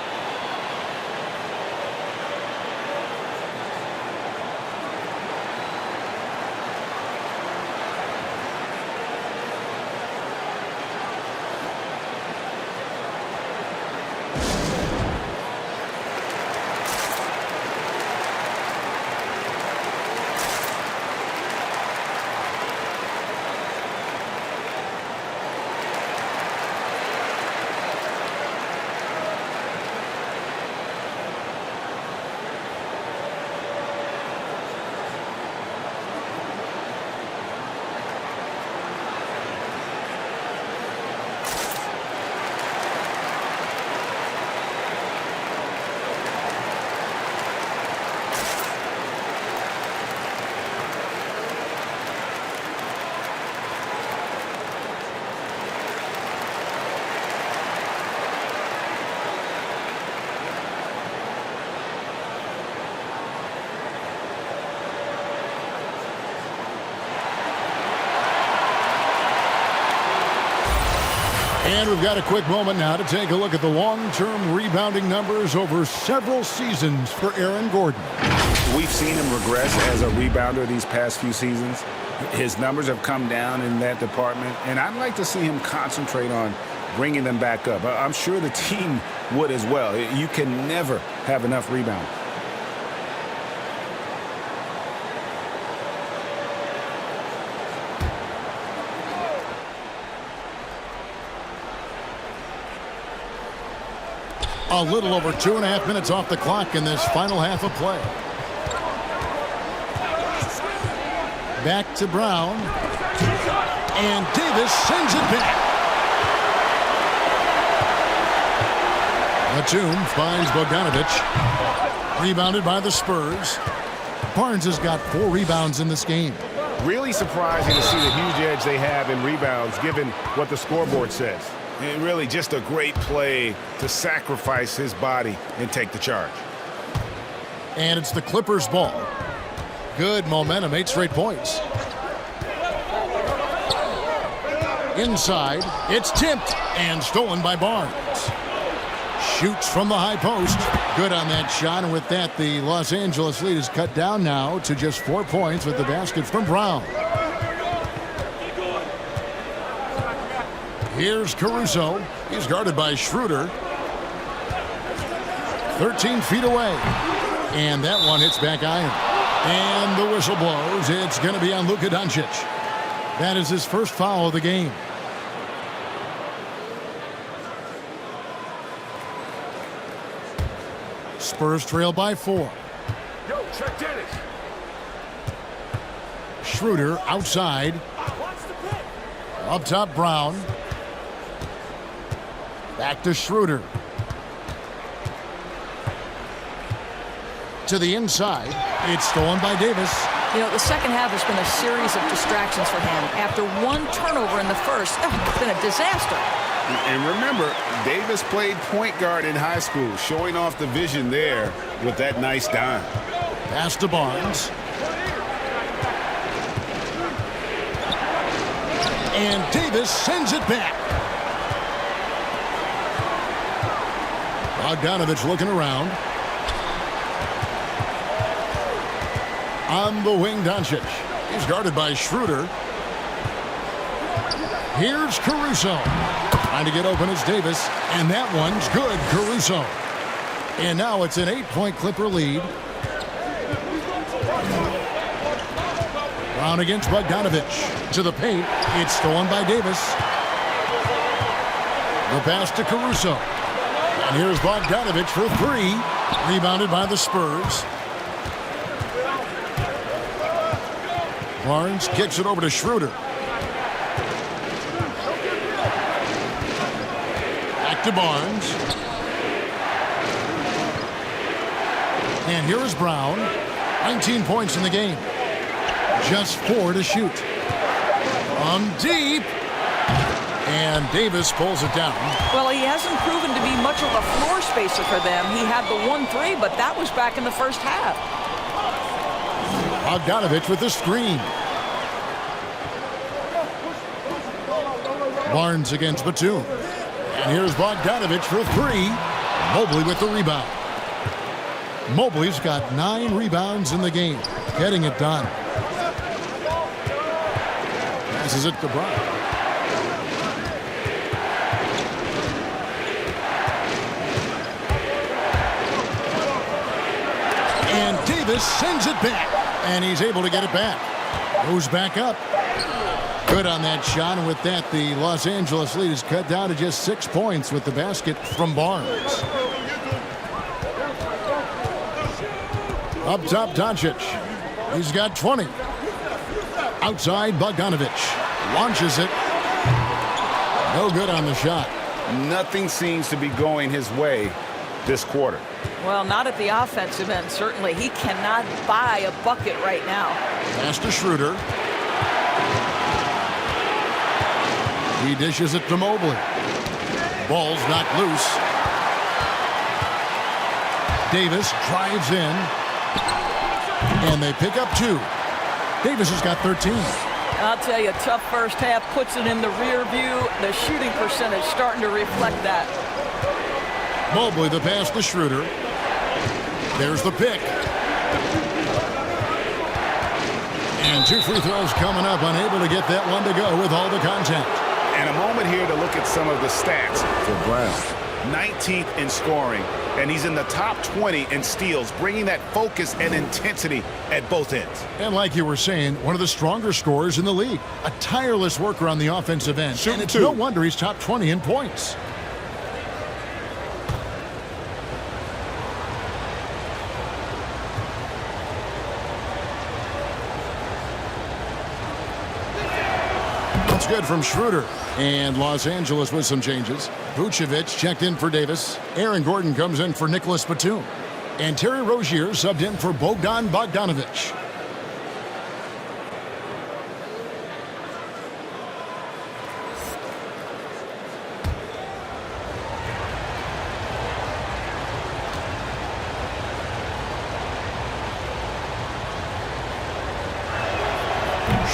And we've got a quick moment now to take a look at the long-term rebounding numbers over several seasons for Aaron Gordon. We've seen him regress as a rebounder these past few seasons. His numbers have come down in that department, and I'd like to see him concentrate on bringing them back up. I'm sure the team would as well. You can never have enough rebounds. A little over 2.5 minutes off the clock in this final half of play. Back to Brown. And Davis sends it back. Batum finds Bogdanovich. Rebounded by the Spurs. Barnes has got 4 rebounds in this game. Really surprising to see the huge edge they have in rebounds given what the scoreboard says. And really just a great play to sacrifice his body and take the charge. And it's the Clippers' ball. Good momentum, 8 straight points. Inside, it's tipped and stolen by Barnes. Shoots from the high post. Good on that shot, and with that, the Los Angeles lead is cut down now to just 4 points with the basket from Brown. Here's Caruso. He's guarded by Schroeder. 13 feet away. And that one hits back iron. And the whistle blows. It's going to be on Luka Doncic. That is his first foul of the game. Spurs trail by 4. Yo, check Dennis. Schroeder outside. Up top, Brown. Back to Schroeder. To the inside. It's stolen by Davis. You know, the second half has been a series of distractions for him. After one turnover in the first, it's been a disaster. And remember, Davis played point guard in high school, showing off the vision there with that nice dime. Pass to Barnes. And Davis sends it back. Bogdanovich looking around. On the wing, Doncic. He's guarded by Schroeder. Here's Caruso. Trying to get open is Davis. And that one's good, Caruso. And now it's an 8-point Clipper lead. Brown against Bogdanovich. To the paint. It's stolen by Davis. The pass to Caruso. And here's Bogdanovich for three. Rebounded by the Spurs. Barnes kicks it over to Schroeder. Back to Barnes. And here is Brown. 19 points in the game. Just 4 to shoot. From deep. And Davis pulls it down. Well, he hasn't proven to be much of a floor spacer for them. He had the 1-3, but that was back in the first half. Bogdanovich with the screen. Barnes against Batum. And here's Bogdanovich for three. Mobley with the rebound. Mobley's got 9 rebounds in the game. Getting it done. Passes it to Brown. And Davis sends it back. And he's able to get it back. Goes back up. Good on that shot. And with that, the Los Angeles lead is cut down to just 6 points with the basket from Barnes. Up top, Doncic. He's got 20. Outside, Bogdanovich. Launches it. No good on the shot. Nothing seems to be going his way this quarter. Well, not at the offensive end, certainly. He cannot buy a bucket right now. Pass to Schroeder. He dishes it to Mobley. Ball's knocked loose. Davis drives in. And they pick up 2. Davis has got 13. I'll tell you, tough first half, puts it in the rear view. The shooting percentage starting to reflect that. Mobley, the pass to Schroeder. There's the pick. And 2 free throws coming up, unable to get that one to go with all the contact. And a moment here to look at some of the stats for Brown. 19th in scoring, and he's in the top 20 in steals, bringing that focus and intensity at both ends. And like you were saying, one of the stronger scorers in the league. A tireless worker on the offensive end. And it's no wonder he's top 20 in points. That's good from Schroeder. And Los Angeles with some changes. Vucevic checked in for Davis. Aaron Gordon comes in for Nicholas Batum. And Terry Rozier subbed in for Bogdan Bogdanovich.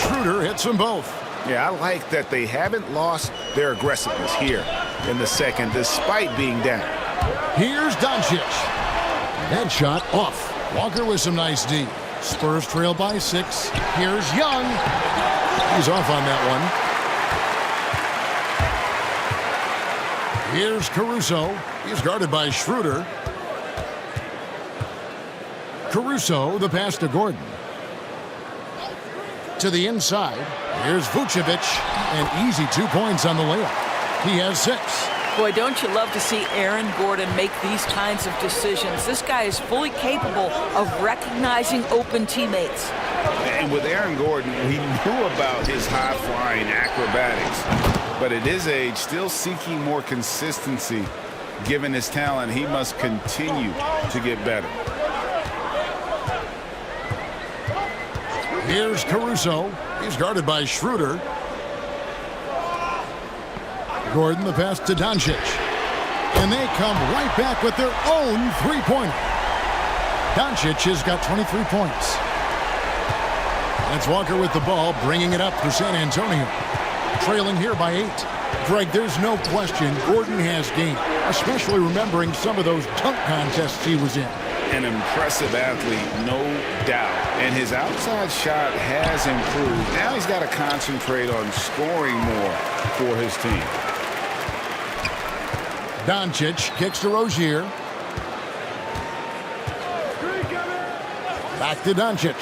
Schroeder hits them both. Yeah, I like that they haven't lost their aggressiveness here in the second, despite being down. Here's Doncic. That shot off. Walker with some nice D. Spurs trail by 6. Here's Young. He's off on that one. Here's Caruso. He's guarded by Schroeder. Caruso, the pass to Gordon. To the inside. Here's Vucevic. An easy 2 points on the layup. He has 6. Boy, don't you love to see Aaron Gordon make these kinds of decisions. This guy is fully capable of recognizing open teammates. And with Aaron Gordon, we knew about his high-flying acrobatics. But at his age, still seeking more consistency. Given his talent, he must continue to get better. Here's Caruso. He's guarded by Schroeder. Gordon, the pass to Doncic. And they come right back with their own three-pointer. Doncic has got 23 points. That's Walker with the ball, bringing it up for San Antonio. trailing here by 8. Greg, there's no question Gordon has game, especially remembering some of those dunk contests he was in. An impressive athlete, no doubt. And his outside shot has improved. Now he's got to concentrate on scoring more for his team. Doncic kicks to Rozier. Back to Doncic.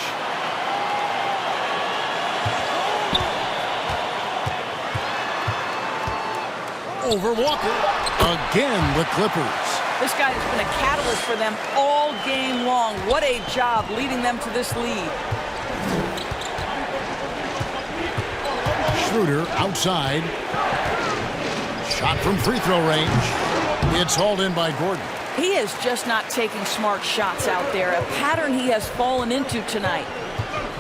Over Walker. Again, the Clippers. This guy has been a catalyst for them all game long. What a job leading them to this lead. Schroeder outside. Shot from free throw range. It's hauled in by Gordon. He is just not taking smart shots out there, a pattern he has fallen into tonight.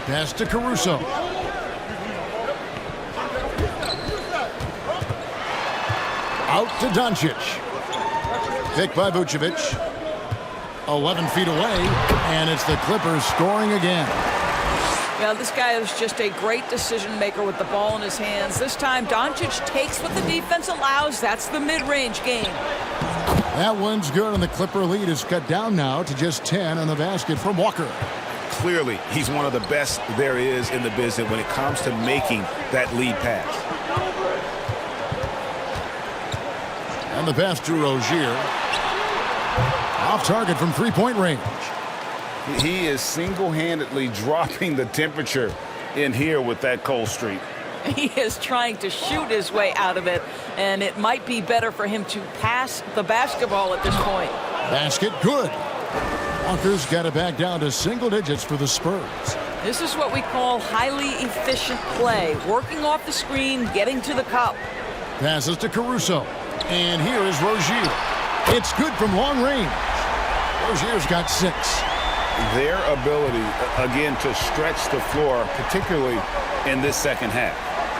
Pass to Caruso. Out to Doncic. Picked by Vucevic. 11 feet away, and it's the Clippers scoring again. Yeah, this guy is just a great decision maker with the ball in his hands. This time, Doncic takes what the defense allows. That's the mid-range game. That one's good, and the Clipper lead is cut down now to just 10 on the basket from Walker. Clearly, he's one of the best there is in the business when it comes to making that lead pass. And the pass to Rozier. Off target from three-point range. He is single-handedly dropping the temperature in here with that cold streak. He is trying to shoot his way out of it, and it might be better for him to pass the basketball at this point. Basket good. Walker's got it back down to single digits for the Spurs. This is what we call highly efficient play. Working off the screen, getting to the cup. Passes to Caruso. And here is Rozier. It's good from long range. Rozier's got 6. Their ability, again, to stretch the floor, particularly in this second half.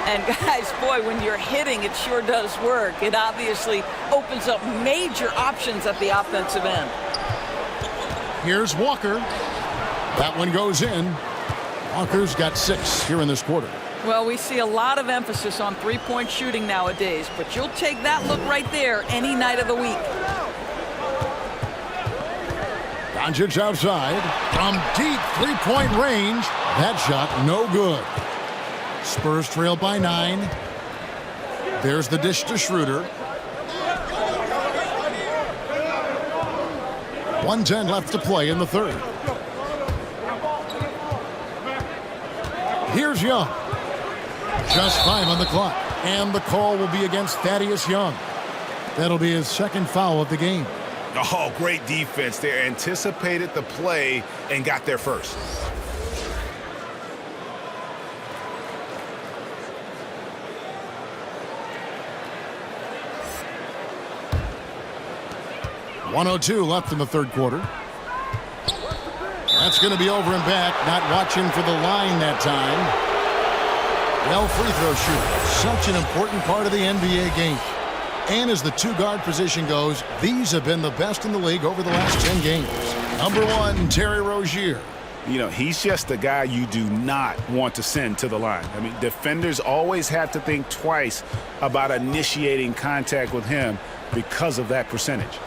And guys, boy, when you're hitting, it sure does work. It obviously opens up major options at the offensive end. Here's Walker. That one goes in. Walker's got 6 here in this quarter. Well, we see a lot of emphasis on three-point shooting nowadays, but you'll take that look right there any night of the week. Doncic outside. From deep three-point range. That shot no good. Spurs trail by 9. There's the dish to Schroeder. 1:10 left to play in the third. Here's Young. Just 5 on the clock. And the call will be against Thaddeus Young. That'll be his second foul of the game. Oh, great defense there. Anticipated the play and got there first. .102 left in the third quarter. That's going to be over and back. Not watching for the line that time. Well, free throw shooting. Such an important part of the NBA game. And as the two-guard position goes, these have been the best in the league over the last 10 games. Number 1, Terry Rozier. You know, he's just the guy you do not want to send to the line. I mean, defenders always have to think twice about initiating contact with him because of that percentage.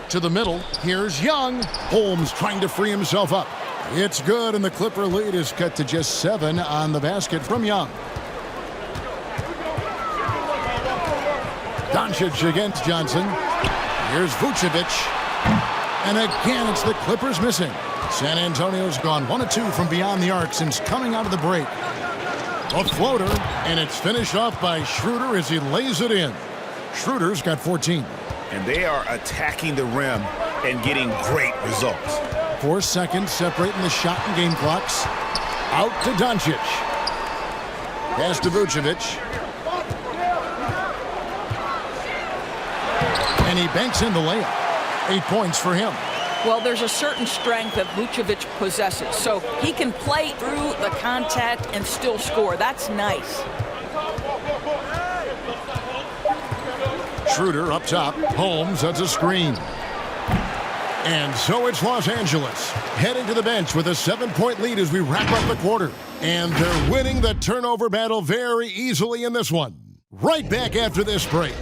To the middle, here's Young. Holmes trying to free himself up. It's good, and the Clipper lead is cut to just 7 on the basket from Young. Doncic against Johnson. Here's Vucevic. And again, it's the Clippers missing. San Antonio's gone 1 of 2 from beyond the arc since coming out of the break. A floater, and it's finished off by Schroeder as he lays it in. Schroeder's got 14. And they are attacking the rim and getting great results. 4 seconds separating the shot and game clocks. Out to Doncic. Pass to Vucevic. And he banks in the layup. 8 points for him. Well, there's a certain strength that Vucevic possesses, so he can play through the contact and still score. That's nice. Schroeder up top. Holmes, that's a screen. And so it's Los Angeles heading to the bench with a 7-point lead as we wrap up the quarter. And they're winning the turnover battle very easily in this one. Right back after this break.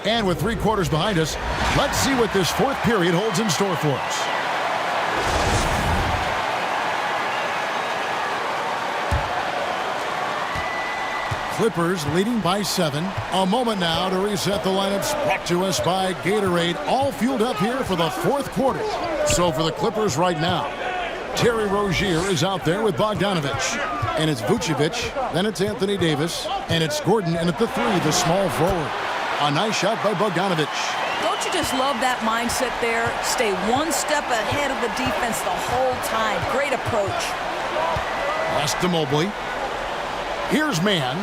And with 3 quarters behind us, let's see what this fourth period holds in store for us. Clippers leading by 7. A moment now to reset the lineups, brought to us by Gatorade, all fueled up here for the fourth quarter. So for the Clippers right now, Terry Rozier is out there with Bogdanovich. And it's Vucevic, then it's Anthony Davis, and it's Gordon in at the 3, the small forward. A nice shot by Bogdanovich. Don't you just love that mindset there? Stay one step ahead of the defense the whole time. Great approach. Pass to Mobley. Here's Mann.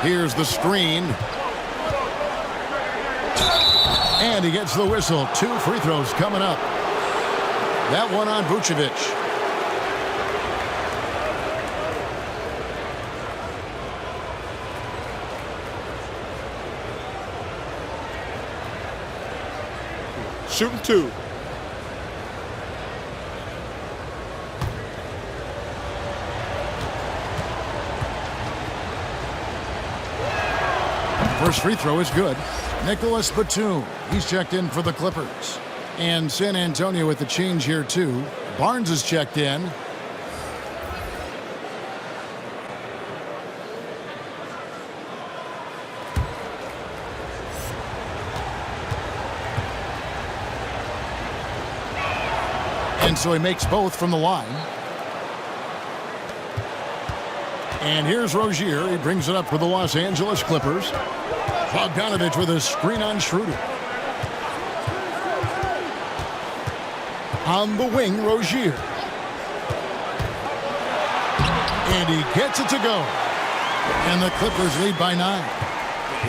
Here's the screen. And he gets the whistle. 2 free throws coming up. That one on Vucevic. Shooting 2. First free throw is good. Nicholas Batum, he's checked in for the Clippers. And San Antonio with the change here too. Barnes is checked in. And so he makes both from the line. And here's Rozier. He brings it up for the Los Angeles Clippers. Bogdanovich with a screen on Schroeder. On the wing, Rozier. And he gets it to go. And the Clippers lead by 9.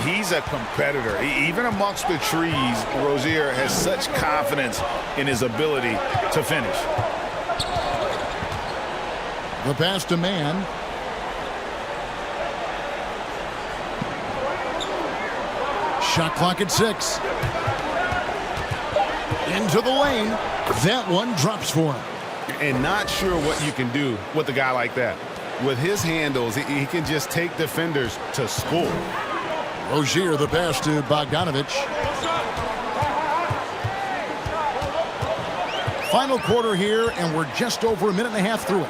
He's a competitor. Even amongst the trees, Rozier has such confidence in his ability to finish. The pass to Mann. Shot clock at 6. Into the lane. That one drops for him. And not sure what you can do with a guy like that. With his handles, he can just take defenders to school. Rozier, the pass to Bogdanovich. Final quarter here, and we're just over a minute and a half through it.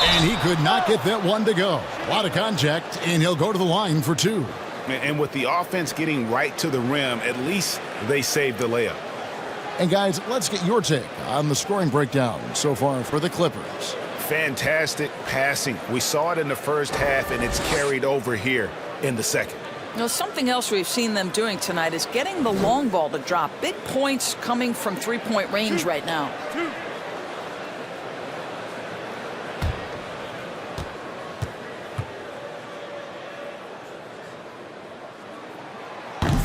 And he could not get that one to go. A lot of contact, and he'll go to the line for 2. And with the offense getting right to the rim, at least they saved the layup. And guys, let's get your take on the scoring breakdown so far for the Clippers. Fantastic passing. We saw it in the first half, and it's carried over here in the second. You know, something else we've seen them doing tonight is getting the long ball to drop. Big points coming from three-point range right now.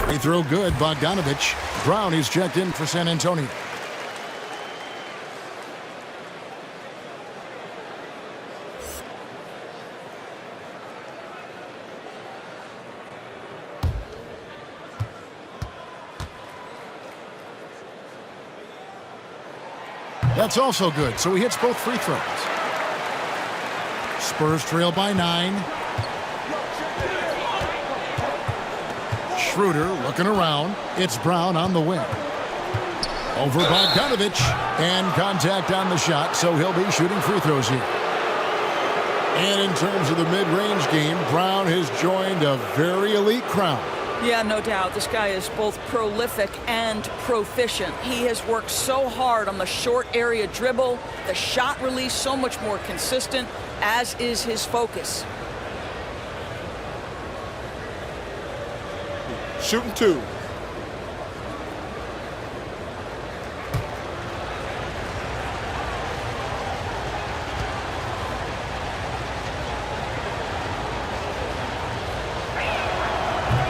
Free throw good, Bogdanovich. Brown is checked in for San Antonio. That's also good, so he hits both free throws. Spurs trail by 9. Schroeder looking around. It's Brown on the wing. Over Bogdanovich. And contact on the shot, so he'll be shooting free throws here. And in terms of the mid-range game, Brown has joined a very elite crowd. Yeah, no doubt. This guy is both prolific and proficient. He has worked so hard on the short area dribble, the shot release so much more consistent, as is his focus. Shooting 2.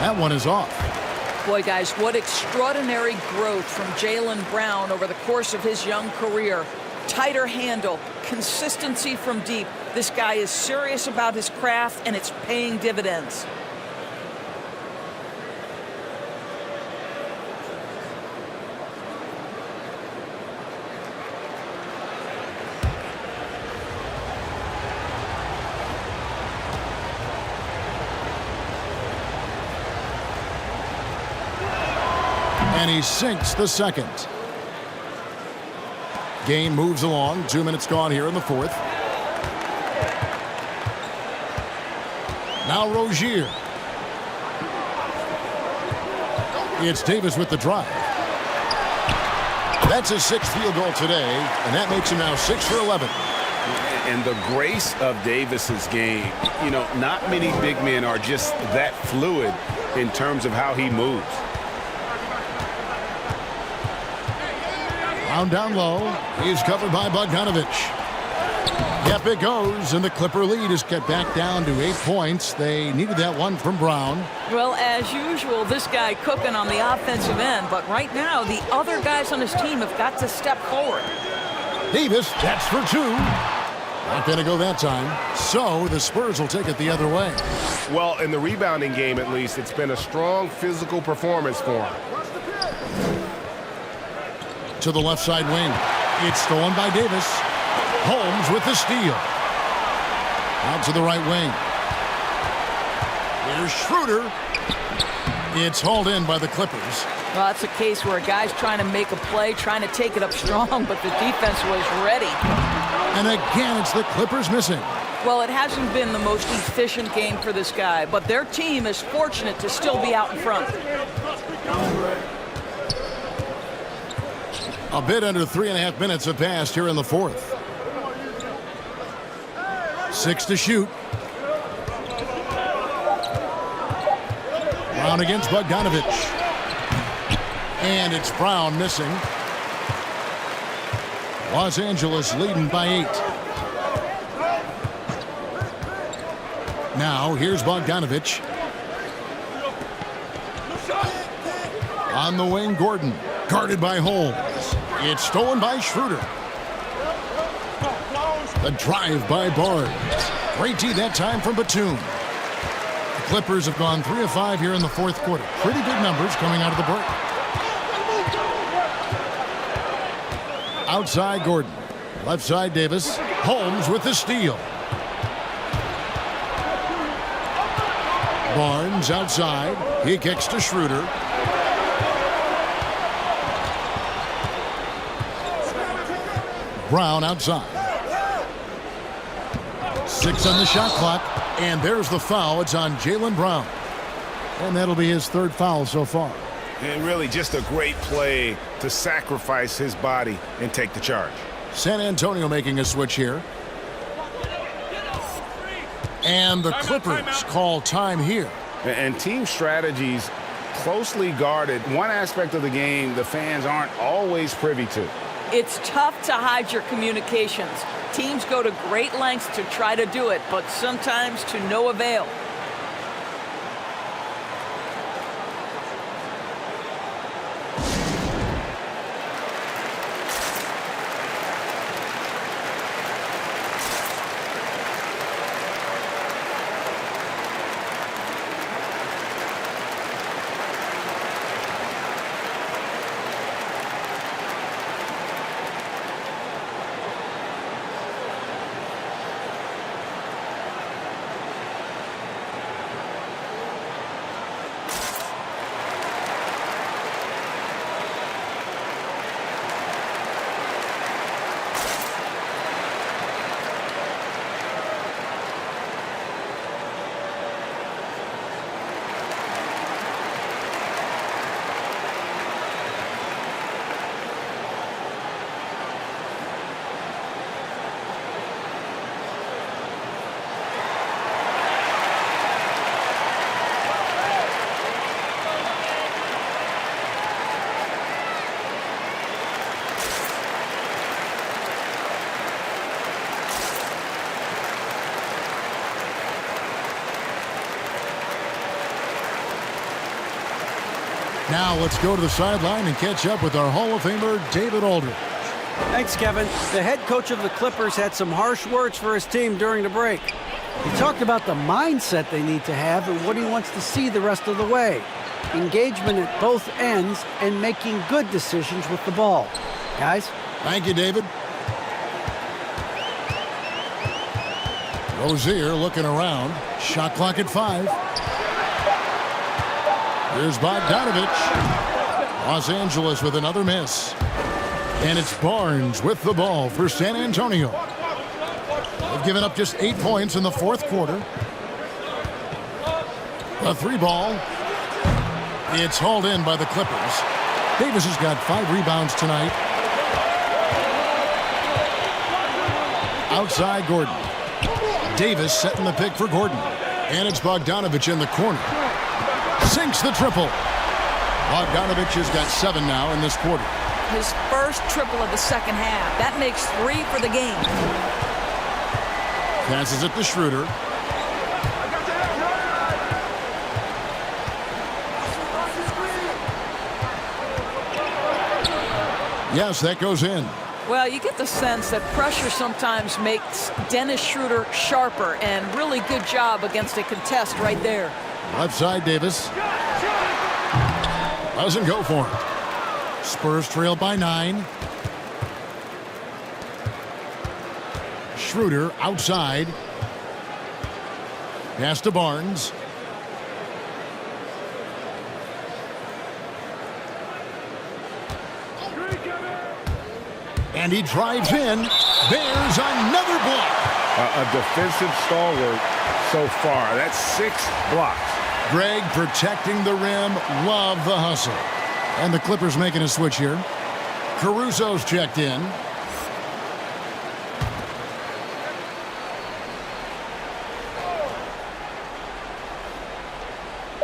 That one is off. Boy, guys, what extraordinary growth from Jaylen Brown over the course of his young career. Tighter handle, consistency from deep. This guy is serious about his craft, and it's paying dividends. And he sinks the second. Game moves along. 2 minutes gone here in the fourth. Now Rozier. It's Davis with the drive. That's his sixth field goal today, and that makes him now 6 for 11. And the grace of Davis's game, not many big men are just that fluid in terms of how he moves. Brown down low. He's covered by Bogdanovich. Yep, it goes, and the Clipper lead is kept back down to 8 points. They needed that one from Brown. Well, as usual, this guy cooking on the offensive end, but right now, the other guys on his team have got to step forward. Davis, that's for 2. Not going to go that time. So the Spurs will take it the other way. Well, in the rebounding game, at least, it's been a strong physical performance for him. To the left side wing. It's stolen by Davis. Holmes with the steal. Out to the right wing. Here's Schroeder. It's hauled in by the Clippers. Well, that's a case where a guy's trying to make a play, trying to take it up strong, but the defense was ready. And again, it's the Clippers missing. Well, it hasn't been the most efficient game for this guy, but their team is fortunate to still be out in front. A bit under 3.5 minutes have passed here in the fourth. 6 to shoot. Brown against Bogdanovich. And it's Brown missing. Los Angeles leading by 8. Now here's Bogdanovich. On the wing, Gordon. Guarded by Holmes. It's stolen by Schroeder. The drive by Barnes. Great D that time from Batum. The Clippers have gone 3 of 5 here in the fourth quarter. Pretty good numbers coming out of the break. Outside Gordon. Left side Davis. Holmes with the steal. Barnes outside. He kicks to Schroeder. Brown outside. 6 on the shot clock. And there's the foul. It's on Jaylen Brown. And that'll be his 3rd foul so far. And really just a great play to sacrifice his body and take the charge. San Antonio making a switch here. And the Clippers call time here. And team strategies closely guarded. One aspect of the game the fans aren't always privy to. It's tough to hide your communications. Teams go to great lengths to try to do it, but sometimes to no avail. Now let's go to the sideline and catch up with our Hall of Famer, David Aldridge. Thanks, Kevin. The head coach of the Clippers had some harsh words for his team during the break. He talked about the mindset they need to have and what he wants to see the rest of the way. Engagement at both ends and making good decisions with the ball. Guys? Thank you, David. Rozier looking around. Shot clock at 5. Here's Bogdanovich. Los Angeles with another miss. And it's Barnes with the ball for San Antonio. They've given up just 8 points in the fourth quarter. A 3 ball. It's hauled in by the Clippers. Davis has got 5 rebounds tonight. Outside Gordon. Davis setting the pick for Gordon. And it's Bogdanovich in the corner. Sinks the triple. Bogdanovich has got 7 now in this quarter. His first triple of the second half. That makes 3 for the game. Passes it to Schroeder. Yes, that goes in. Well, you get the sense that pressure sometimes makes Dennis Schroeder sharper, and really good job against a contest right there. Left side, Davis. Doesn't go for it. Spurs trail by 9. Schroeder outside. Pass to Barnes. And he drives in. There's another block. A defensive stalwart so far. That's 6 blocks. Greg protecting the rim. Love the hustle. And the Clippers making a switch here. Caruso's checked in.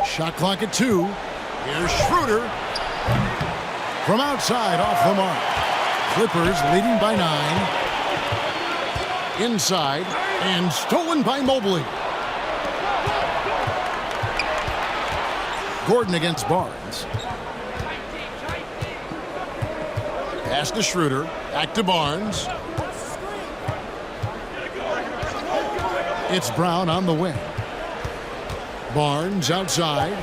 Shot clock at 2. Here's Schroeder. From outside, off the mark. Clippers leading by 9. Inside, and stolen by Mobley. Gordon against Barnes. Pass to Schroeder. Back to Barnes. It's Brown on the wing. Barnes outside.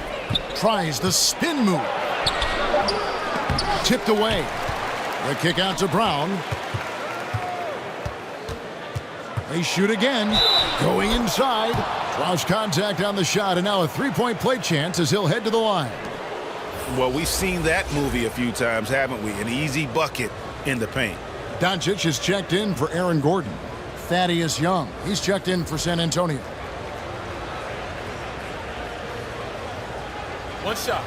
Tries the spin move. Tipped away. The kick out to Brown. They shoot again. Going inside. Draws contact on the shot, and now a 3-point play chance as he'll head to the line. Well, we've seen that movie a few times, haven't we? An easy bucket in the paint. Doncic has checked in for Aaron Gordon. Thaddeus Young, he's checked in for San Antonio. One shot.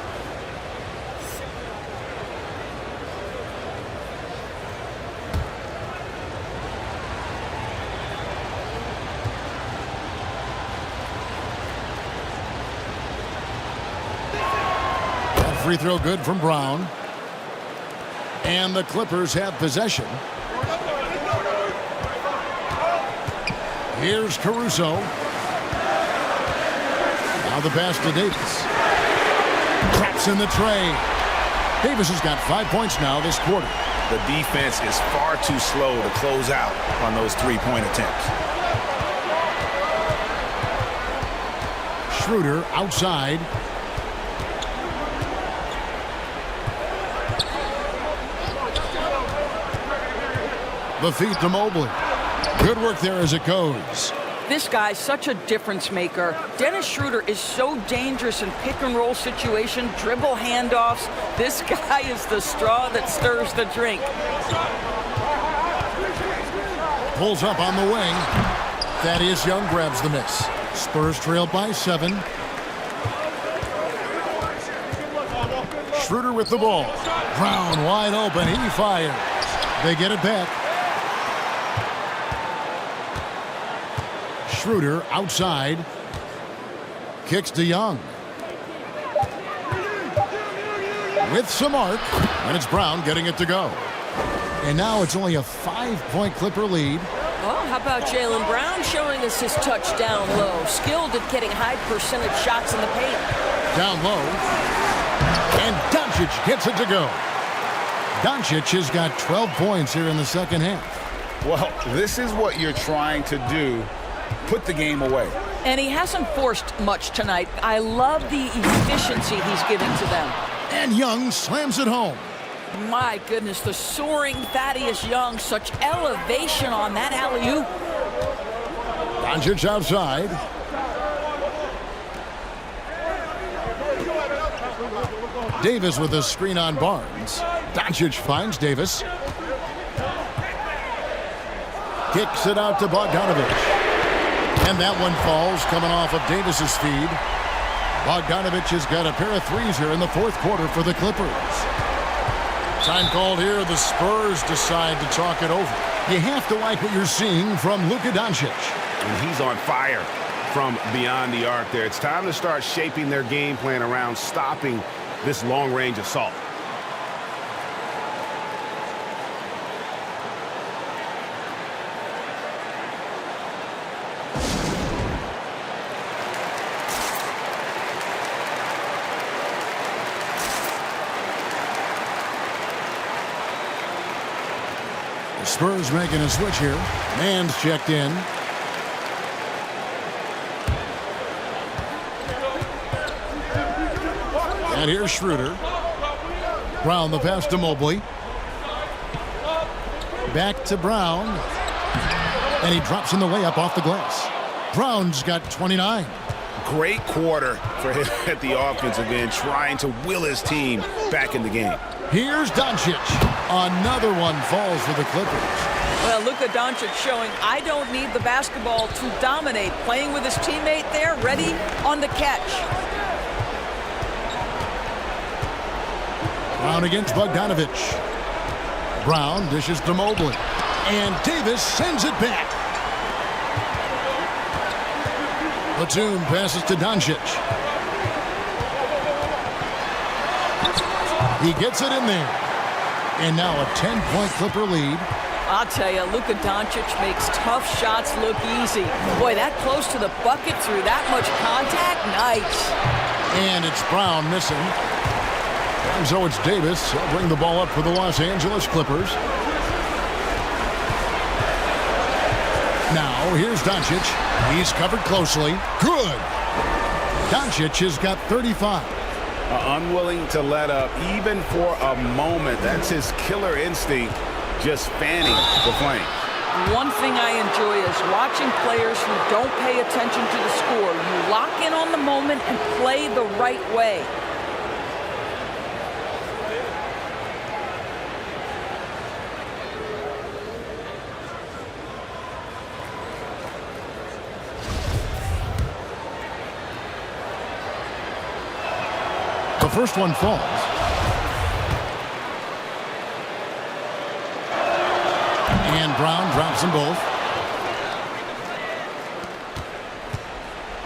Free throw good from Brown. And the Clippers have possession. Here's Caruso. Now the pass to Davis. Traps in the tray. Davis has got 5 points now this quarter. The defense is far too slow to close out on those 3-point attempts. Schroeder outside. The feet to Mobley. Good work there as it goes. This guy's such a difference maker. Dennis Schroeder is so dangerous in pick-and-roll situation, dribble handoffs. This guy is the straw that stirs the drink. Pulls up on the wing. Thaddeus Young grabs the miss. Spurs trail by 7. Schroeder with the ball. Brown wide open. He fires. They get it back. Schroeder outside. Kicks to Young. With some arc. And it's Brown getting it to go. And now it's only a 5-point Clipper lead. Well, how about Jaylen Brown showing us his touchdown low? Skilled at getting high percentage shots in the paint. Down low. And Doncic gets it to go. Doncic has got 12 points here in the second half. Well, this is what you're trying to do. Put the game away. And he hasn't forced much tonight. I love the efficiency he's giving to them. And Young slams it home. My goodness, the soaring Thaddeus Young, such elevation on that alley-oop. Doncic outside. Davis with a screen on Barnes. Doncic finds Davis. Kicks it out to Bogdanovich. And that one falls coming off of Davis's feed. Bogdanovich has got a pair of threes here in the fourth quarter for the Clippers. Time called here. The Spurs decide to talk it over. You have to like what you're seeing from Luka Doncic. And he's on fire from beyond the arc there. It's time to start shaping their game plan around stopping this long-range assault. The Spurs making a switch here. Man's checked in. And here's Schroeder. Brown the pass to Mobley. Back to Brown. And he drops in the layup off the glass. Brown's got 29. Great quarter for him at the offensive end, trying to will his team back in the game. Here's Doncic. Another one falls for the Clippers. Well, Luka Doncic showing I don't need the basketball to dominate. Playing with his teammate there, ready on the catch. Brown against Bogdanovich. Brown dishes to Mobley. And Davis sends it back. Batum passes to Doncic. He gets it in there. And now a 10-point Clipper lead. I'll tell you, Luka Doncic makes tough shots look easy. Boy, that close to the bucket through that much contact, nice. And it's Brown missing. And so it's Davis. He'll bring the ball up for the Los Angeles Clippers. Now, here's Doncic. He's covered closely. Good. Doncic has got 35. Unwilling to let up even for a moment. That's his killer instinct, just fanning the flame. One thing I enjoy is watching players who don't pay attention to the score. You lock in on the moment and play the right way. The first one falls. And Brown drops them both.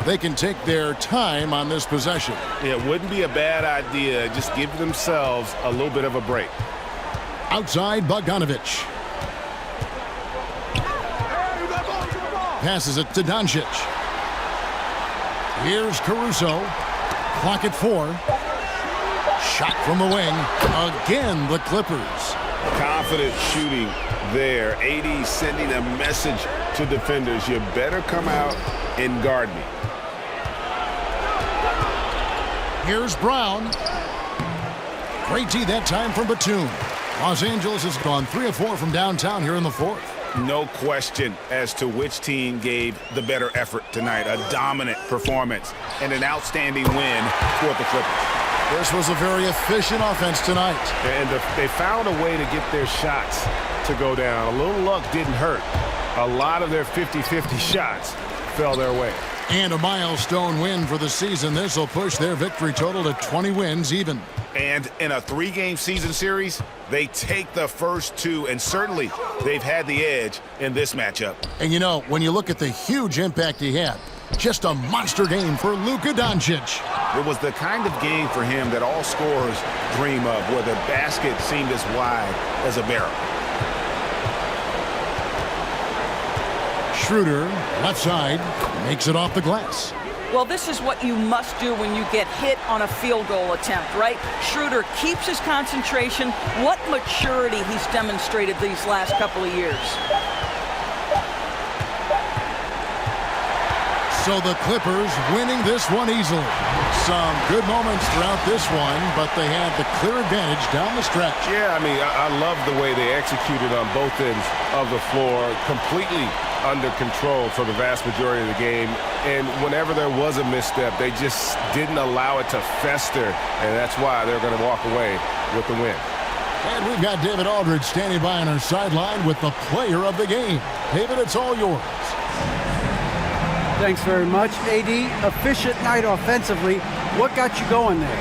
They can take their time on this possession. It wouldn't be a bad idea. Just give themselves a little bit of a break. Outside, Bogdanovich. Passes it to Doncic. Here's Caruso. Clock at 4. Shot from the wing. Again, the Clippers. Confident shooting there. AD sending a message to defenders. You better come out and guard me. Here's Brown. Great D that time from Batum. Los Angeles has gone 3 of 4 from downtown here in the fourth. No question as to which team gave the better effort tonight. A dominant performance and an outstanding win for the Clippers. This was a very efficient offense tonight. And they found a way to get their shots to go down. A little luck didn't hurt. A lot of their 50-50 shots fell their way. And a milestone win for the season. This will push their victory total to 20 wins even. And in a 3-game season series, they take the first 2, and certainly they've had the edge in this matchup. And you know, when you look at the huge impact he had, just a monster game for Luka Doncic. It was the kind of game for him that all scorers dream of, where the basket seemed as wide as a barrel. Schroeder, left side, makes it off the glass. Well, this is what you must do when you get hit on a field goal attempt, right? Schroeder keeps his concentration. What maturity he's demonstrated these last couple of years. So the Clippers winning this one easily. Some good moments throughout this one, but they had the clear advantage down the stretch. Yeah, I mean, I love the way they executed on both ends of the floor, completely under control for the vast majority of the game. And whenever there was a misstep, they just didn't allow it to fester, and that's why they're going to walk away with the win. And we've got David Aldridge standing by on our sideline with the player of the game. David, it's all yours. Thanks very much, AD. Efficient night offensively. What got you going there?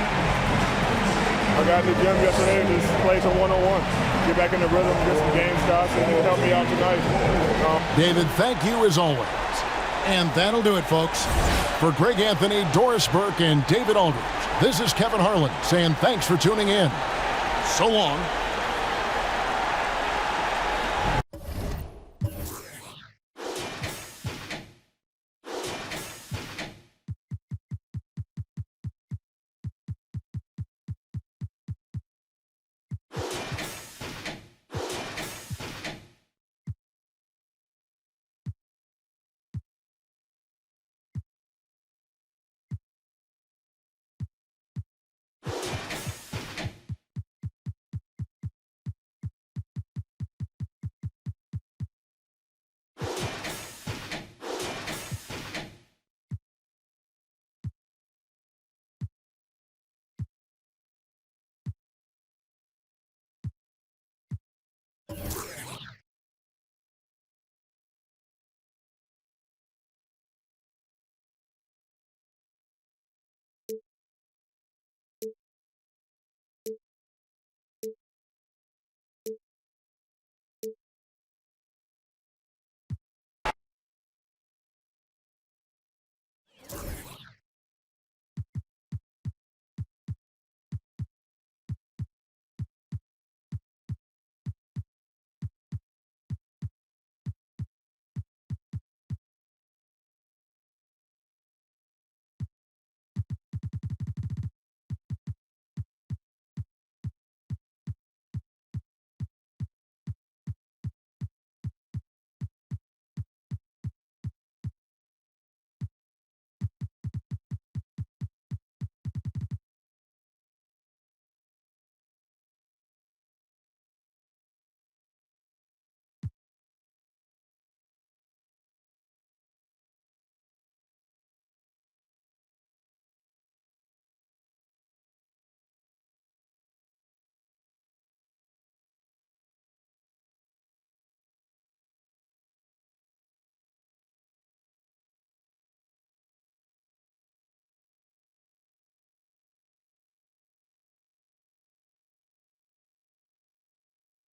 I got in the gym yesterday and just played some one-on-one. Get back in the rhythm, get some game shots, and it'll help me out tonight. David, thank you as always. And that'll do it, folks. For Greg Anthony, Doris Burke, and David Aldridge, this is Kevin Harlan saying thanks for tuning in. So long.